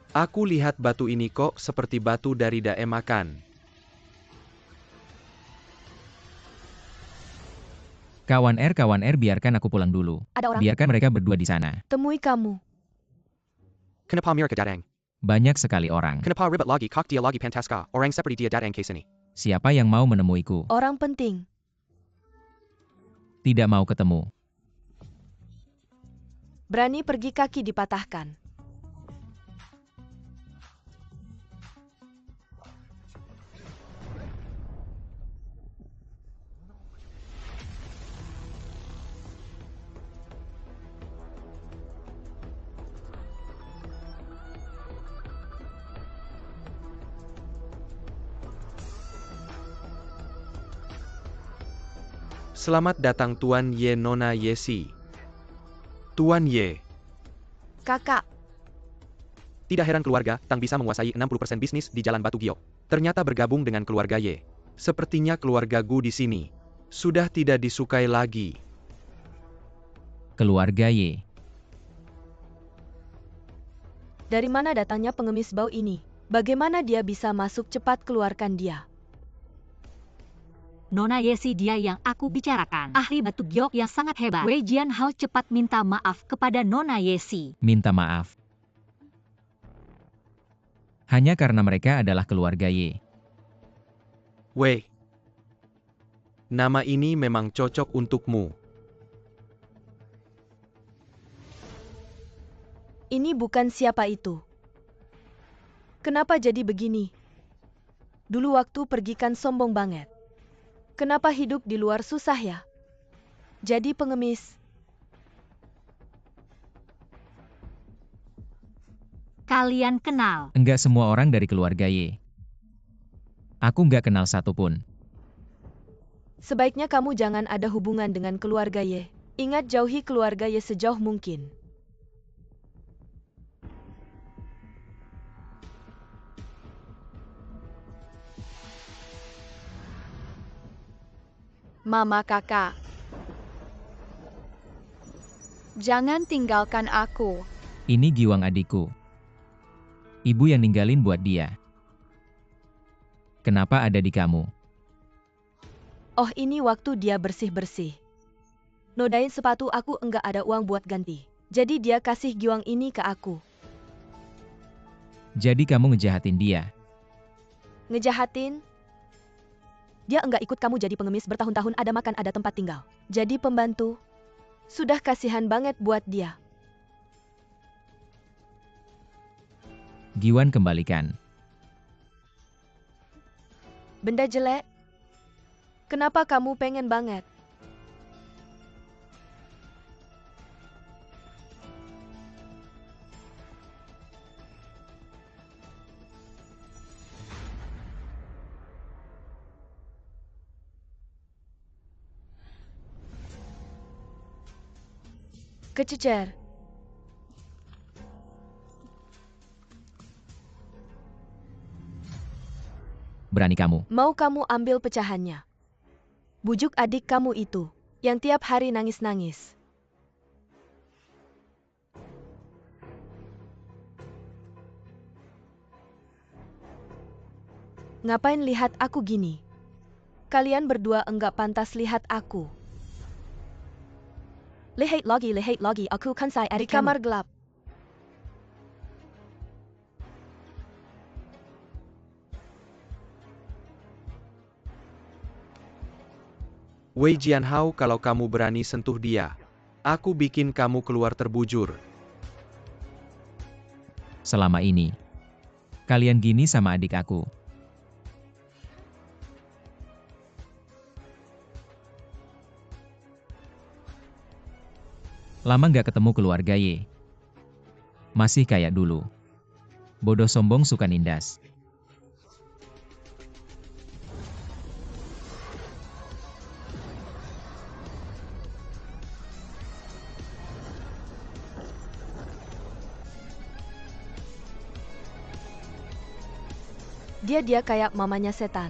Aku lihat batu ini kok seperti batu dari Daemakan. Kak 1R, biarkan aku pulang dulu. Ada orang. Biarkan mereka berdua di sana. Temui kamu. Kenapa mereka datang? Banyak sekali orang. Kenapa ribet lagi kok dia lagi pantaskah? Orang seperti dia datang ke sini. Siapa yang mau menemuiku? Orang penting. Tidak mau ketemu. Berani pergi kaki dipatahkan. Selamat datang Tuan Ye Nona Yesi. Tuan Ye. Kakak, Tidak heran keluarga Tang bisa menguasai 60% bisnis di Jalan Batu Giok. Ternyata bergabung dengan keluarga Ye. Sepertinya keluarga Gu di sini sudah tidak disukai lagi. Keluarga Y. dari mana datangnya pengemis bau ini? Bagaimana dia bisa masuk? Cepat keluarkan dia. Nona Yesi dia yang aku bicarakan. Ahli batu giok yang sangat hebat. Wei Jian Hao cepat minta maaf kepada Nona Yesi. Minta maaf. Hanya karena mereka adalah keluarga Y. Wei. Nama ini memang cocok untukmu. Ini bukan siapa itu. Kenapa jadi begini? Dulu waktu pergi kan sombong banget. Kenapa hidup di luar susah ya? Jadi pengemis. kalian kenal? Enggak semua orang dari keluarga Ye. Aku nggak kenal satupun. Sebaiknya kamu jangan ada hubungan dengan keluarga Ye. Ingat jauhi keluarga Ye sejauh mungkin. Mama kakak. Jangan tinggalkan aku. Ini Giwang adikku. Ibu yang ninggalin buat dia. Kenapa ada di kamu? Oh, ini waktu dia bersih-bersih. Nodain sepatu aku enggak ada uang buat ganti. Jadi dia kasih Giwang ini ke aku. Jadi kamu ngejahatin dia. Ngejahatin? Dia enggak ikut kamu jadi pengemis bertahun-tahun, ada makan ada tempat tinggal. Jadi pembantu. Sudah kasihan banget buat dia. Giwan kembalikan. Benda jelek? Kenapa kamu pengen banget? Kececer. Berani kamu. Mau kamu ambil pecahannya. Bujuk adik kamu itu, yang tiap hari nangis-nangis. Ngapain lihat aku gini? Kalian berdua enggak pantas lihat aku. Lihat lagi, aku kan saya di kamar gelap. Wei Jianhao, kalau kamu berani sentuh dia, aku bikin kamu keluar terbujur. Selama ini, kalian gini sama adik aku. Lama nggak ketemu keluarga Ye. Masih kayak dulu. Bodoh sombong suka nindas. Dia kayak mamanya setan.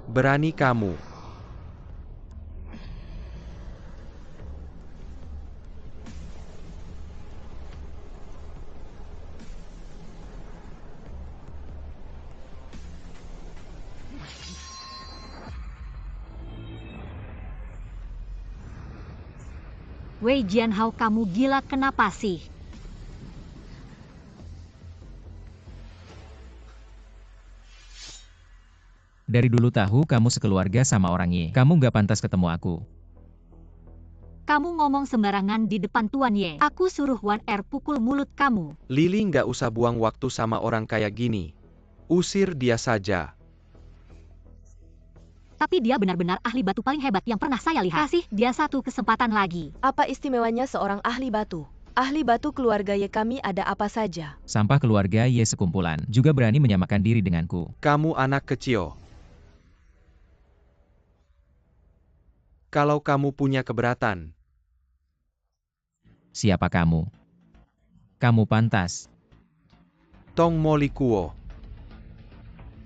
Berani kamu. Wei Jianhao, kamu gila kenapa sih? Dari dulu tahu kamu sekeluarga sama orang Ye. Kamu nggak pantas ketemu aku. Kamu ngomong sembarangan di depan Tuan Ye. Aku suruh Wan Er pukul mulut kamu. Lili nggak usah buang waktu sama orang kayak gini. Usir dia saja. Tapi dia benar-benar ahli batu paling hebat yang pernah saya lihat. Kasih dia satu kesempatan lagi. Apa istimewanya seorang ahli batu? Ahli batu keluarga Ye kami ada apa saja? Sampah keluarga Ye sekumpulan. Juga berani menyamakan diri denganku. Kamu anak kecil. Kalau kamu punya keberatan, Siapa kamu? Kamu pantas. Tong Mo Li Kuo.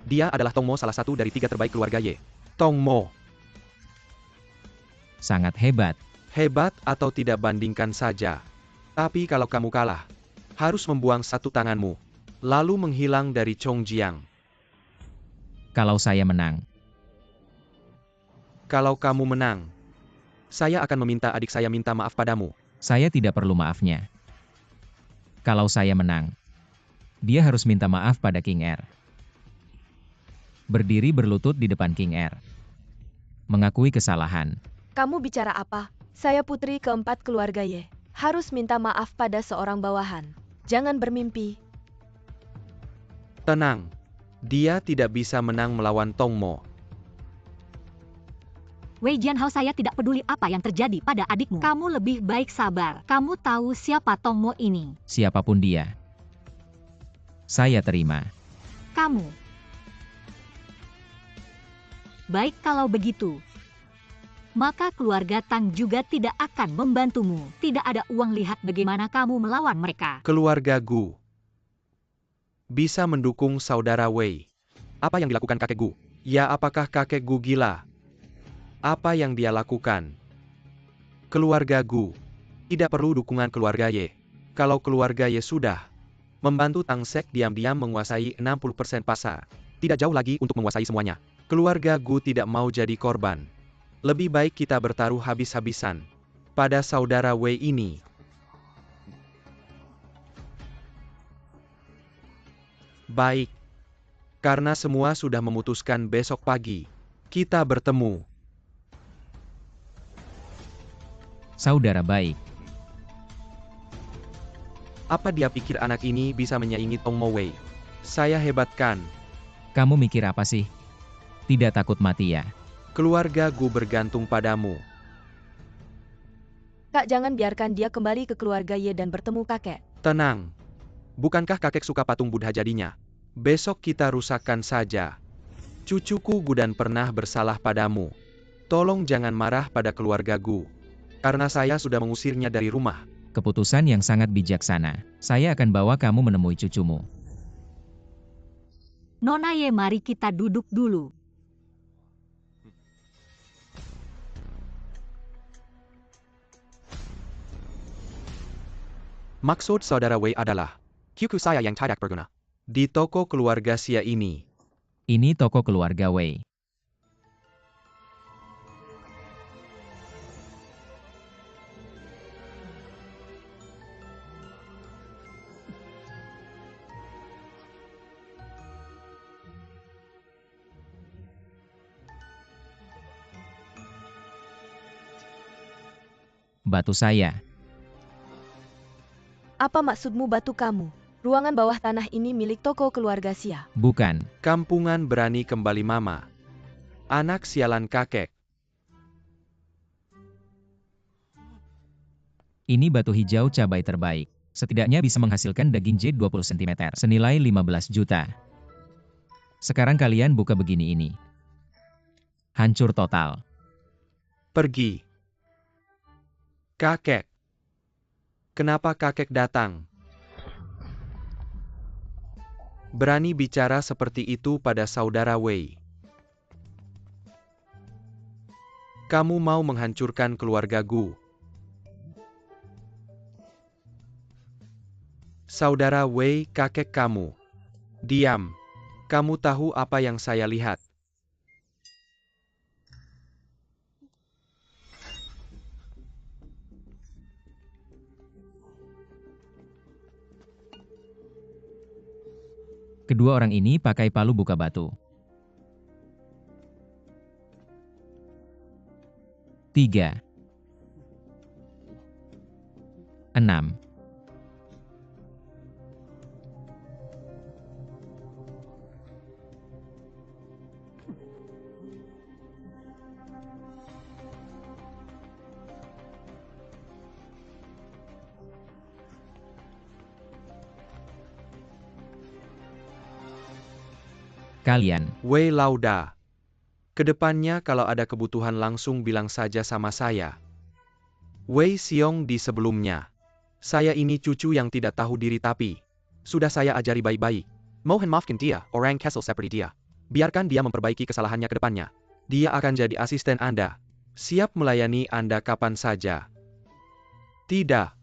Dia adalah Tong Mo, salah satu dari 3 terbaik keluarga Ye. Tong Mo. Sangat hebat. Hebat atau tidak bandingkan saja. Tapi kalau kamu kalah, harus membuang satu tanganmu, lalu menghilang dari Chongjiang. Kalau saya menang, Kalau kamu menang, saya akan meminta adik saya minta maaf padamu. saya tidak perlu maafnya. Kalau saya menang, dia harus minta maaf pada King Er. Berdiri berlutut di depan King Er. Mengakui kesalahan. Kamu bicara apa? Saya putri keempat keluarga Ye. Harus minta maaf pada seorang bawahan. Jangan bermimpi. Tenang, dia tidak bisa menang melawan Tong Mo. Wei Jianhao, saya tidak peduli apa yang terjadi pada adikmu. Kamu lebih baik sabar. Kamu tahu siapa Tong Mo ini? Siapapun dia. Saya terima. Kamu. Baik kalau begitu. Maka keluarga Tang juga tidak akan membantumu. Tidak ada uang, lihat bagaimana kamu melawan mereka. Keluarga Gu bisa mendukung saudara Wei. Apa yang dilakukan kakek Gu? Ya, apakah kakek Gu gila? Apa yang dia lakukan? Keluarga Gu tidak perlu dukungan keluarga Ye. Kalau keluarga Ye sudah membantu Tang Sek diam-diam menguasai 60% pasar, tidak jauh lagi untuk menguasai semuanya. Keluarga Gu tidak mau jadi korban. Lebih baik kita bertaruh habis-habisan pada saudara Wei ini. Baik. Karena semua sudah memutuskan besok pagi kita bertemu. Saudara baik. Apa dia pikir anak ini bisa menyaingi Tong Mo Wei? Saya hebat kan? Kamu mikir apa sih? Tidak takut mati ya? Keluarga Gu bergantung padamu. Kak, jangan biarkan dia kembali ke keluarga Ye dan bertemu kakek. Tenang. Bukankah kakek suka patung Buddha jadinya? Besok kita rusakkan saja. Cucuku Gudan pernah bersalah padamu. Tolong jangan marah pada keluarga Gu. Karena saya sudah mengusirnya dari rumah. Keputusan yang sangat bijaksana. Saya akan bawa kamu menemui cucumu. Nona Ye, mari kita duduk dulu. Maksud saudara Wei adalah, Kyuku saya yang tidak berguna. Di toko keluarga Xia ini. Ini toko keluarga Wei. Batu saya. Apa maksudmu batu kamu? Ruangan bawah tanah ini milik toko keluarga Xia. Bukan. Kampungan berani kembali mama. Anak sialan kakek. Ini batu hijau cabai terbaik. Setidaknya bisa menghasilkan daging J20 cm senilai 15 juta. Sekarang kalian buka begini ini. Hancur total. Pergi. Kakek. Kenapa kakek datang? Berani bicara seperti itu pada saudara Wei. Kamu mau menghancurkan keluarga Gu. Saudara Wei, kakek kamu. Diam. Kamu tahu apa yang saya lihat? Kedua orang ini pakai palu buka batu. 3, 6. Kalian. Wei Lauda. Kedepannya kalau ada kebutuhan langsung bilang saja sama saya. Wei Xiong di sebelumnya. Saya ini cucu yang tidak tahu diri tapi sudah saya ajari baik-baik. Mohon maafkan dia, orang Kessel seperti dia. Biarkan dia memperbaiki kesalahannya ke depannya. Dia akan jadi asisten Anda. Siap melayani Anda kapan saja. Tidak.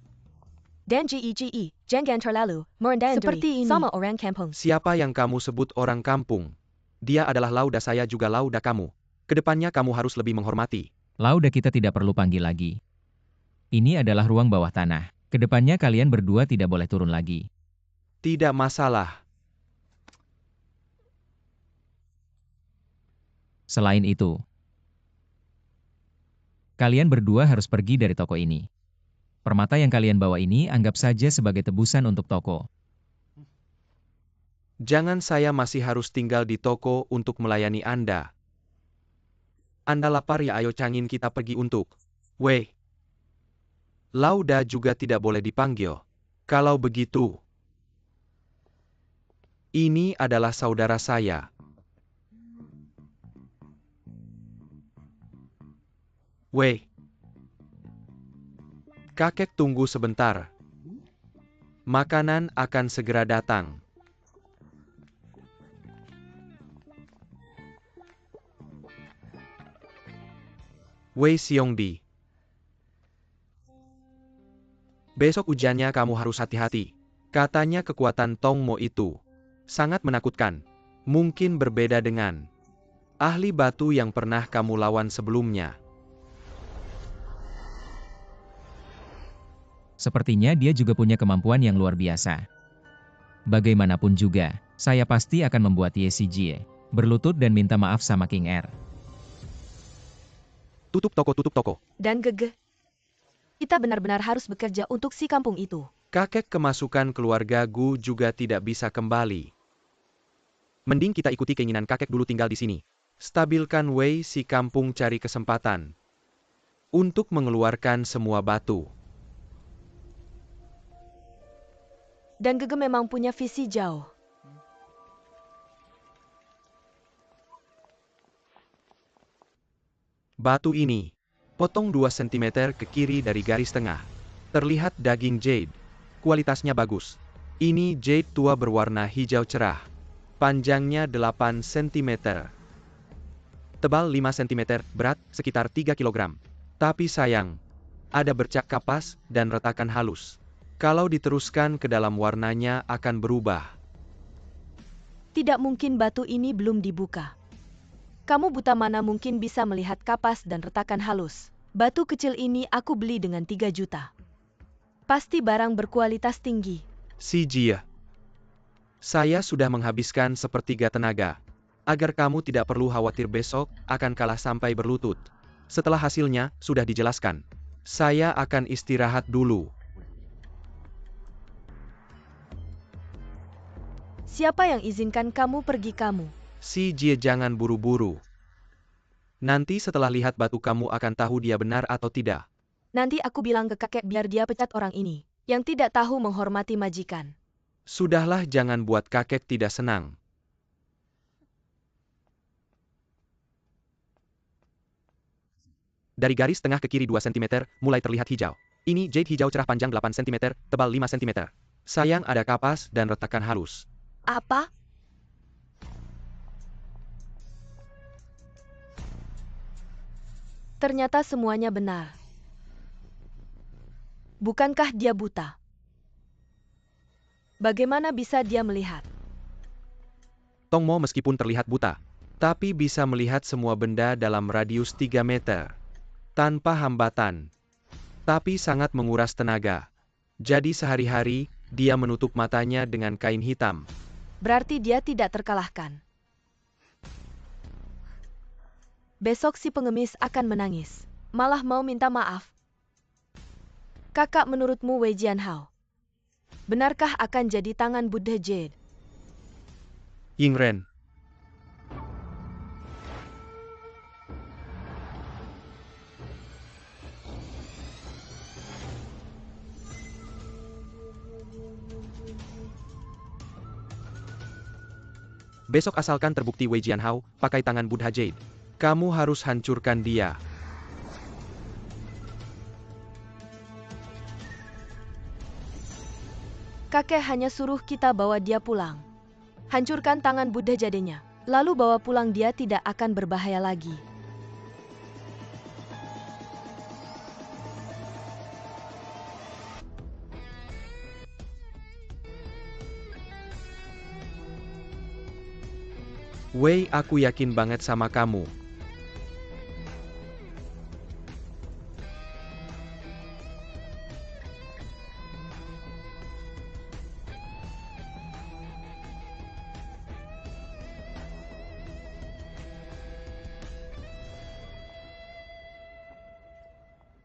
Dan GEGE, jangan terlalu merendah Seperti ini. sama orang kampung. Siapa yang kamu sebut orang kampung? Dia adalah lauda saya juga lauda kamu. Kedepannya kamu harus lebih menghormati. Lauda kita tidak perlu panggil lagi. Ini adalah ruang bawah tanah. Kedepannya kalian berdua tidak boleh turun lagi. Tidak masalah. Selain itu, kalian berdua harus pergi dari toko ini. Permata yang kalian bawa ini anggap saja sebagai tebusan untuk toko. Jangan saya masih harus tinggal di toko untuk melayani Anda. Anda lapar ya, ayo Cangin kita pergi untuk. Wei. Lauda juga tidak boleh dipanggil. Kalau begitu. Ini adalah saudara saya. Wei. Kakek tunggu sebentar. Makanan akan segera datang. Wei Xiongdi. Besok ujiannya kamu harus hati-hati. Katanya kekuatan Tong Mo itu sangat menakutkan. Mungkin berbeda dengan ahli batu yang pernah kamu lawan sebelumnya. Sepertinya dia juga punya kemampuan yang luar biasa. Bagaimanapun juga, saya pasti akan membuat Ye Xijie berlutut dan minta maaf sama King Er. Tutup toko. Dan Gege. Kita benar-benar harus bekerja untuk si kampung itu. Kakek kemasukan keluarga Gu juga tidak bisa kembali. Mending kita ikuti keinginan kakek dulu tinggal di sini. Stabilkan Wei si kampung cari kesempatan untuk mengeluarkan semua batu. Dan Gege memang punya visi jauh. Batu ini, potong 2 cm ke kiri dari garis tengah. Terlihat daging jade. Kualitasnya bagus. Ini jade tua berwarna hijau cerah. Panjangnya 8 cm. Tebal 5 cm, berat sekitar 3 kg. Tapi sayang, ada bercak kapas dan retakan halus. Kalau diteruskan ke dalam warnanya akan berubah. Tidak mungkin batu ini belum dibuka. Kamu buta mana mungkin bisa melihat kapas dan retakan halus. Batu kecil ini aku beli dengan 3 juta. Pasti barang berkualitas tinggi. Si Jia. Saya sudah menghabiskan sepertiga tenaga. Agar kamu tidak perlu khawatir besok akan kalah sampai berlutut. Setelah hasilnya sudah dijelaskan. Saya akan istirahat dulu. Siapa yang izinkan kamu pergi kamu? Si Jie jangan buru-buru. Nanti setelah lihat batu kamu akan tahu dia benar atau tidak. Nanti aku bilang ke kakek biar dia pecat orang ini, yang tidak tahu menghormati majikan. Sudahlah, jangan buat kakek tidak senang. Dari garis tengah ke kiri 2 cm, mulai terlihat hijau. Ini jade hijau cerah panjang 8 cm, tebal 5 cm. Sayang ada kapas dan retakan halus. Apa? Ternyata semuanya benar. Bukankah dia buta? Bagaimana bisa dia melihat? Tong Mo meskipun terlihat buta, tapi bisa melihat semua benda dalam radius 3 meter. Tanpa hambatan. Tapi sangat menguras tenaga. Jadi sehari-hari, dia menutup matanya dengan kain hitam. Berarti dia tidak terkalahkan. Besok si pengemis akan menangis. Malah mau minta maaf. Kakak menurutmu Wei Jianhao, benarkah akan jadi tangan Buddha Jade? Yingren. Besok asalkan terbukti Wei Jianhao pakai tangan Buddha Jade, kamu harus hancurkan dia. Kakek hanya suruh kita bawa dia pulang. Hancurkan tangan Buddha Jadenya, lalu bawa pulang, dia tidak akan berbahaya lagi. Wei, aku yakin banget sama kamu.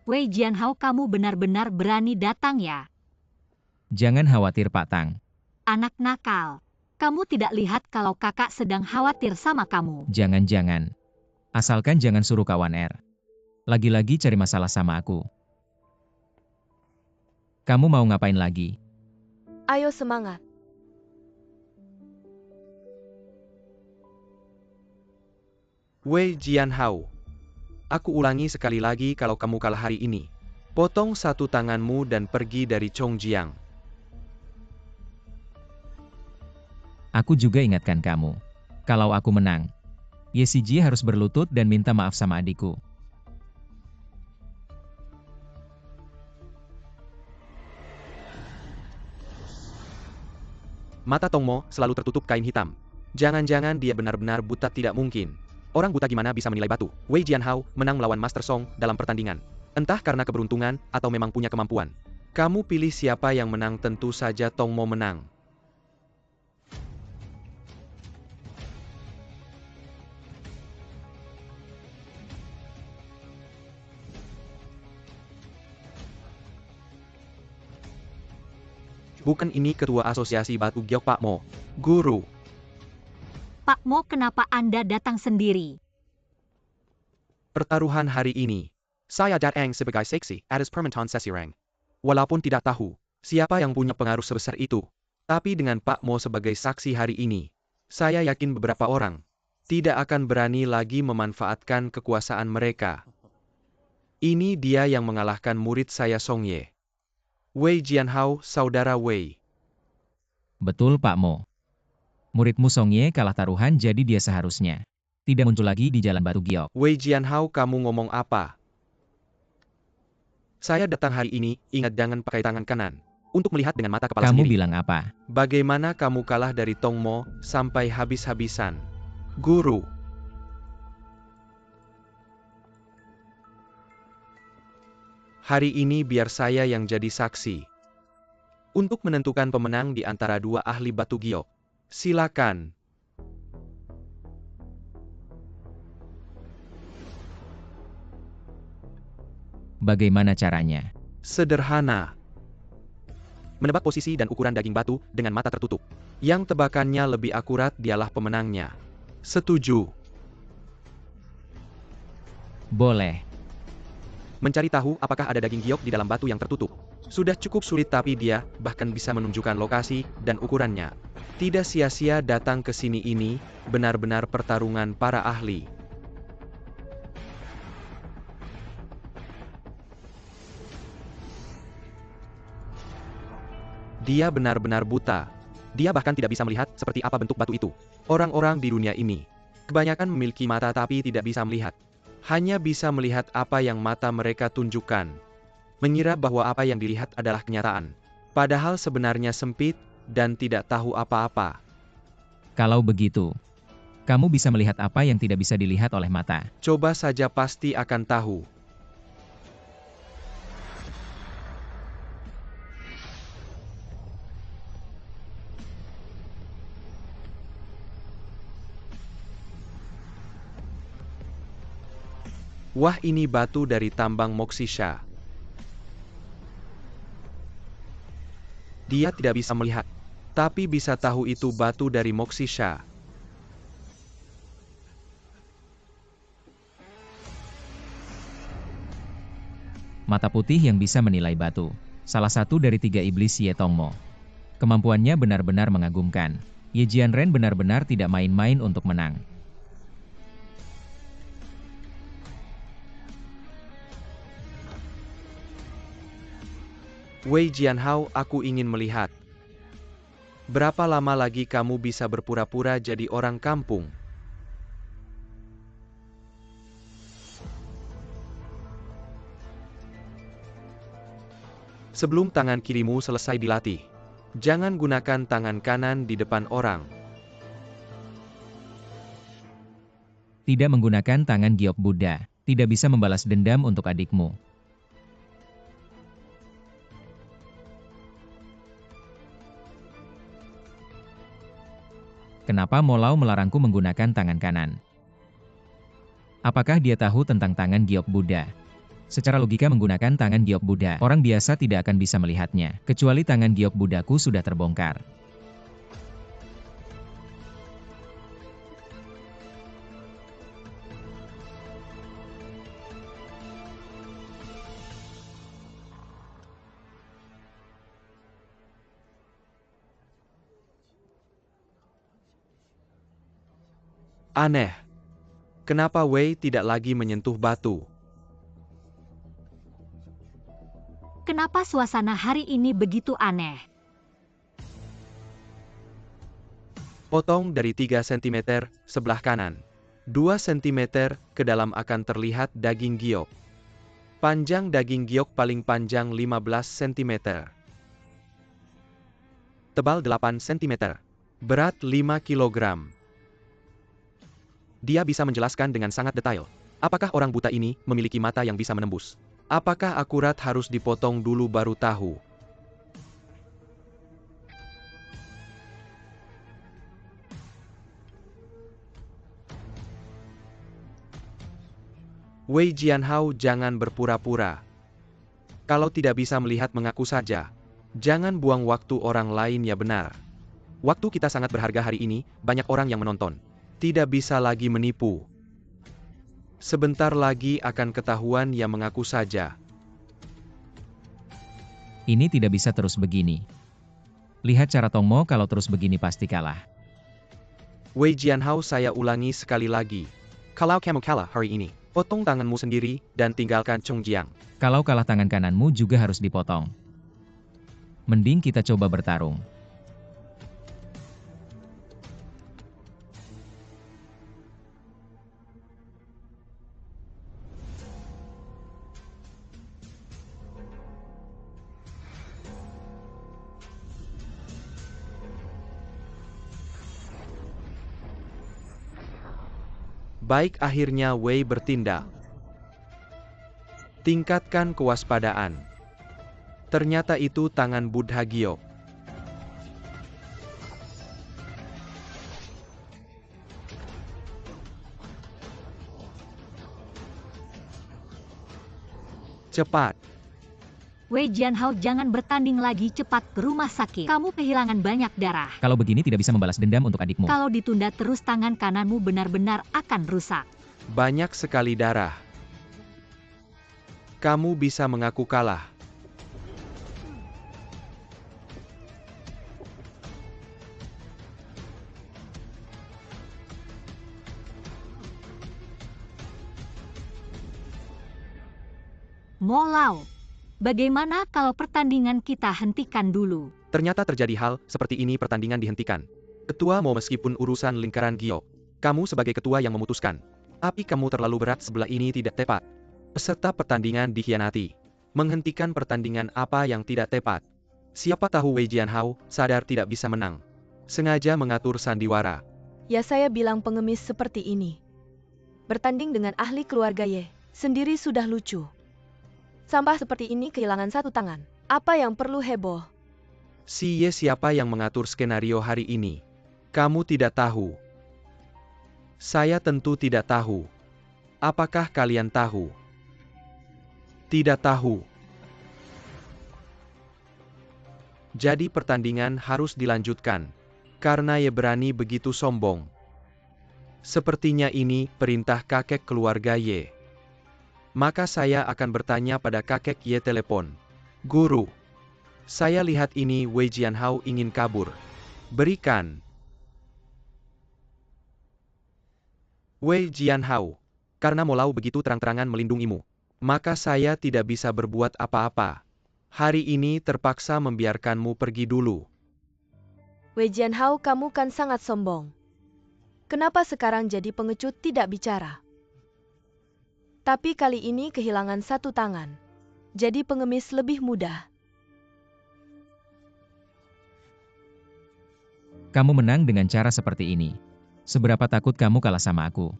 Wei Jianhao, kamu benar-benar berani datang ya? Jangan khawatir Pak Tang. Anak nakal. Kamu tidak lihat kalau kakak sedang khawatir sama kamu. Jangan-jangan. Asalkan jangan suruh kawan lagi-lagi cari masalah sama aku. Kamu mau ngapain lagi? Ayo semangat. Wei Jianhao. Aku ulangi sekali lagi kalau kamu kalah hari ini. Potong satu tanganmu dan pergi dari Chongjiang. Aku juga ingatkan kamu. Kalau aku menang, Ye Sijie harus berlutut dan minta maaf sama adikku. Mata Tongmo selalu tertutup kain hitam. Jangan-jangan dia benar-benar buta, tidak mungkin. Orang buta gimana bisa menilai batu? Wei Jianhao menang melawan Master Song dalam pertandingan. Entah karena keberuntungan atau memang punya kemampuan. Kamu pilih siapa yang menang, tentu saja Tongmo menang. Bukan ini ketua asosiasi batu giok Pak Mo. Guru. Pak Mo, kenapa Anda datang sendiri? Pertaruhan hari ini. Saya datang sebagai saksi atas permintaan Sesirang. Walaupun tidak tahu siapa yang punya pengaruh sebesar itu, Tapi dengan Pak Mo sebagai saksi hari ini, saya yakin beberapa orang tidak akan berani lagi memanfaatkan kekuasaan mereka. Ini dia yang mengalahkan murid saya Song Ye. Wei Jianhao, saudara Wei. Betul Pak Mo. Muridmu Song Ye kalah taruhan, jadi dia seharusnya tidak muncul lagi di Jalan Batu Giok. Wei Jianhao, kamu ngomong apa? saya datang hari ini, ingat jangan pakai tangan kanan. Untuk melihat dengan mata kepala Kamu sendiri. bilang apa? Bagaimana kamu kalah dari Tongmo sampai habis-habisan? Guru. Hari ini biar saya yang jadi saksi. Untuk menentukan pemenang di antara dua ahli batu giok. Silakan. Bagaimana caranya? Sederhana. Menebak posisi dan ukuran daging batu dengan mata tertutup. Yang tebakannya lebih akurat dialah pemenangnya. Setuju. Boleh. Mencari tahu apakah ada daging giok di dalam batu yang tertutup. Sudah cukup sulit, tapi dia bahkan bisa menunjukkan lokasi dan ukurannya. Tidak sia-sia datang ke sini, ini benar-benar pertarungan para ahli. Dia benar-benar buta. Dia bahkan tidak bisa melihat seperti apa bentuk batu itu. Orang-orang di dunia ini kebanyakan memiliki mata tapi tidak bisa melihat. Hanya bisa melihat apa yang mata mereka tunjukkan. Mengira bahwa apa yang dilihat adalah kenyataan. Padahal sebenarnya sempit dan tidak tahu apa-apa. Kalau begitu, kamu bisa melihat apa yang tidak bisa dilihat oleh mata. Coba saja, pasti akan tahu. Wah, ini batu dari tambang Moksisha. Dia tidak bisa melihat, tapi bisa tahu itu batu dari Moksisha. Mata putih yang bisa menilai batu. Salah satu dari 3 iblis Ye Tongmo. Kemampuannya benar-benar mengagumkan. Ye Jianren benar-benar tidak main-main untuk menang. Wei Jianhao, aku ingin melihat. Berapa lama lagi kamu bisa berpura-pura jadi orang kampung? Sebelum tangan kirimu selesai dilatih, jangan gunakan tangan kanan di depan orang. Tidak menggunakan tangan giok Buddha, tidak bisa membalas dendam untuk adikmu. Kenapa Mo Lao melarangku menggunakan tangan kanan? Apakah dia tahu tentang tangan giok Buddha? Secara logika menggunakan tangan giok Buddha, orang biasa tidak akan bisa melihatnya, kecuali tangan giok Buddhaku sudah terbongkar. Aneh. Kenapa Wei tidak lagi menyentuh batu? Kenapa suasana hari ini begitu aneh? Potong dari 3 cm sebelah kanan. 2 cm ke dalam akan terlihat daging giok. Panjang daging giok paling panjang 15 cm. Tebal 8 cm. Berat 5 kg. Dia bisa menjelaskan dengan sangat detail. Apakah orang buta ini memiliki mata yang bisa menembus? Apakah akurat harus dipotong dulu baru tahu? Wei Jianhao, jangan berpura-pura. Kalau tidak bisa melihat mengaku saja. Jangan buang waktu orang lain ya benar. Waktu kita sangat berharga hari ini, banyak orang yang menonton. Tidak bisa lagi menipu. Sebentar lagi akan ketahuan ya mengaku saja. Ini tidak bisa terus begini. Lihat cara Tong Mo, kalau terus begini pasti kalah. Wei Jianhao, saya ulangi sekali lagi. Kalau kamu kalah hari ini, potong tanganmu sendiri dan tinggalkan Chong Jiang. Kalau kalah tangan kananmu juga harus dipotong. Mending kita coba bertarung. Baik, akhirnya Wei bertindak. Tingkatkan kewaspadaan. Ternyata itu tangan Buddha giok. Cepat. Wei Jianhao, jangan bertanding lagi, cepat ke rumah sakit. Kamu kehilangan banyak darah. Kalau begini tidak bisa membalas dendam untuk adikmu. Kalau ditunda terus tangan kananmu benar-benar akan rusak. Banyak sekali darah. Kamu bisa mengaku kalah. Mo Lao, bagaimana kalau pertandingan kita hentikan dulu? Ternyata terjadi hal seperti ini, pertandingan dihentikan. Ketua mau meskipun urusan lingkaran giok. Kamu sebagai ketua yang memutuskan. Tapi kamu terlalu berat, sebelah ini tidak tepat. Peserta pertandingan dikhianati. Menghentikan pertandingan apa yang tidak tepat. Siapa tahu Wei Jianhao sadar tidak bisa menang. Sengaja mengatur sandiwara. Ya, saya bilang pengemis seperti ini. Bertanding dengan ahli keluarga Ye sendiri sudah lucu. Sampah seperti ini kehilangan satu tangan. Apa yang perlu heboh? Si Ye siapa yang mengatur skenario hari ini? Kamu tidak tahu. Saya tentu tidak tahu. Apakah kalian tahu? Tidak tahu. Jadi pertandingan harus dilanjutkan. Karena Ye berani begitu sombong. Sepertinya ini perintah kakek keluarga Ye. Maka saya akan bertanya pada kakek Ye telepon. Guru. Saya lihat ini Wei Jianhao ingin kabur. Berikan. Wei Jianhao. Karena Mo Lao begitu terang-terangan melindungimu. Maka saya tidak bisa berbuat apa-apa. Hari ini terpaksa membiarkanmu pergi dulu. Wei Jianhao, kamu kan sangat sombong. Kenapa sekarang jadi pengecut tidak bicara? Tapi kali ini kehilangan satu tangan. Jadi pengemis lebih mudah. Kamu menang dengan cara seperti ini. Seberapa takut kamu kalah sama aku?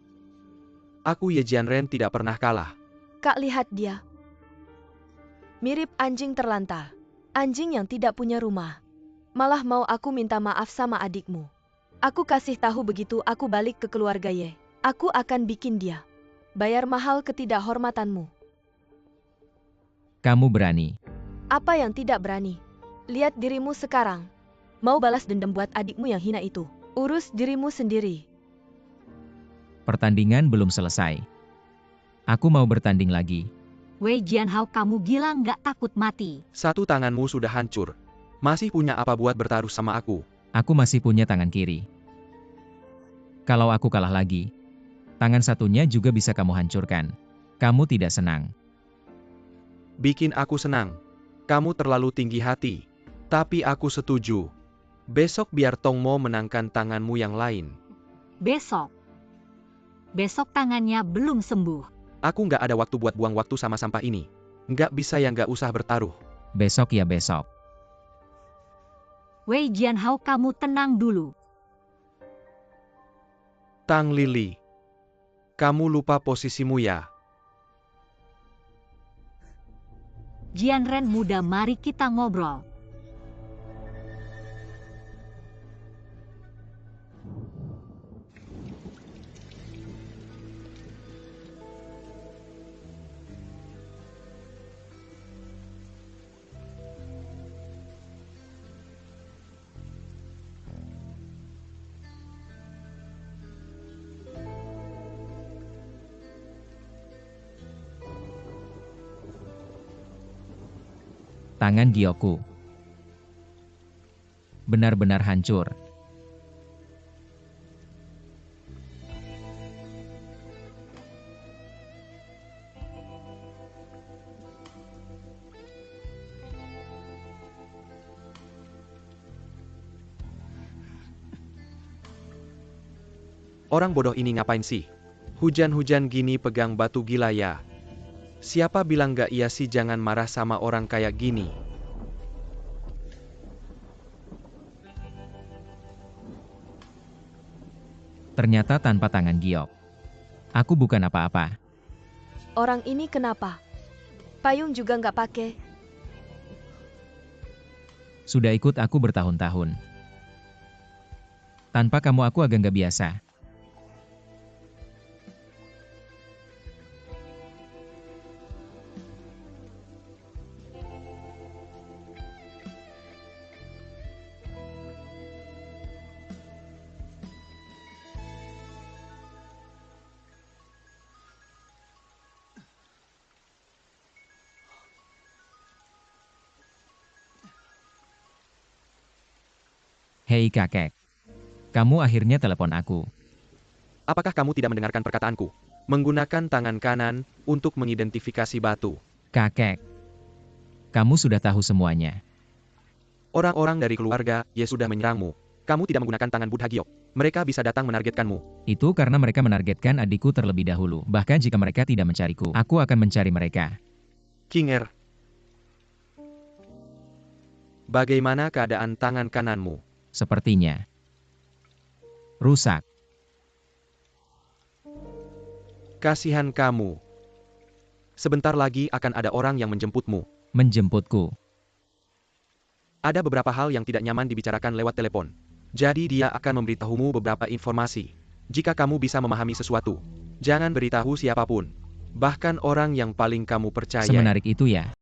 Aku Ye Jianren tidak pernah kalah. Kak, lihat dia. Mirip anjing terlantar. Anjing yang tidak punya rumah. Malah mau aku minta maaf sama adikmu. Aku kasih tahu begitu aku balik ke keluarga Ye. Aku akan bikin dia bayar mahal ketidakhormatanmu. Kamu berani. Apa yang tidak berani? Lihat dirimu sekarang. Mau balas dendam buat adikmu yang hina itu. Urus dirimu sendiri. Pertandingan belum selesai. Aku mau bertanding lagi. Wei Jianhao, kamu gila nggak, takut mati? Satu tanganmu sudah hancur. Masih punya apa buat bertaruh sama aku? Aku masih punya tangan kiri. Kalau aku kalah lagi, tangan satunya juga bisa kamu hancurkan. Kamu tidak senang. Bikin aku senang. Kamu terlalu tinggi hati. Tapi aku setuju. Besok biar Tongmo menangkan tanganmu yang lain. Besok. Besok tangannya belum sembuh. Aku nggak ada waktu buat buang waktu sama sampah ini. Nggak bisa ya nggak usah bertaruh. Besok ya besok. Wei Jianhao, kamu tenang dulu. Tang Lili. Kamu lupa posisimu ya. Jian Ren muda, mari kita ngobrol. Tangan Gioku benar-benar hancur. Orang bodoh ini ngapain sih? Hujan-hujan gini pegang batu gila ya. Siapa bilang gak iya sih jangan marah sama orang kayak gini. Ternyata tanpa tangan Giok, aku bukan apa-apa. Orang ini kenapa? Payung juga nggak pakai. Sudah ikut aku bertahun-tahun. Tanpa kamu aku agak nggak biasa. Hei kakek, kamu akhirnya telepon aku. Apakah kamu tidak mendengarkan perkataanku? Menggunakan tangan kanan untuk mengidentifikasi batu. Kakek, kamu sudah tahu semuanya. Orang-orang dari keluarga Ye sudah menyerangmu. Kamu tidak menggunakan tangan Buddha Giok. Mereka bisa datang menargetkanmu. Itu karena mereka menargetkan adikku terlebih dahulu. Bahkan jika mereka tidak mencariku, aku akan mencari mereka. King Er. Bagaimana keadaan tangan kananmu? Sepertinya rusak. Kasihan kamu. Sebentar lagi akan ada orang yang menjemputmu. Menjemputku. Ada beberapa hal yang tidak nyaman dibicarakan lewat telepon. Jadi dia akan memberitahumu beberapa informasi. Jika kamu bisa memahami sesuatu, jangan beritahu siapapun. Bahkan orang yang paling kamu percaya. Semenarik itu ya.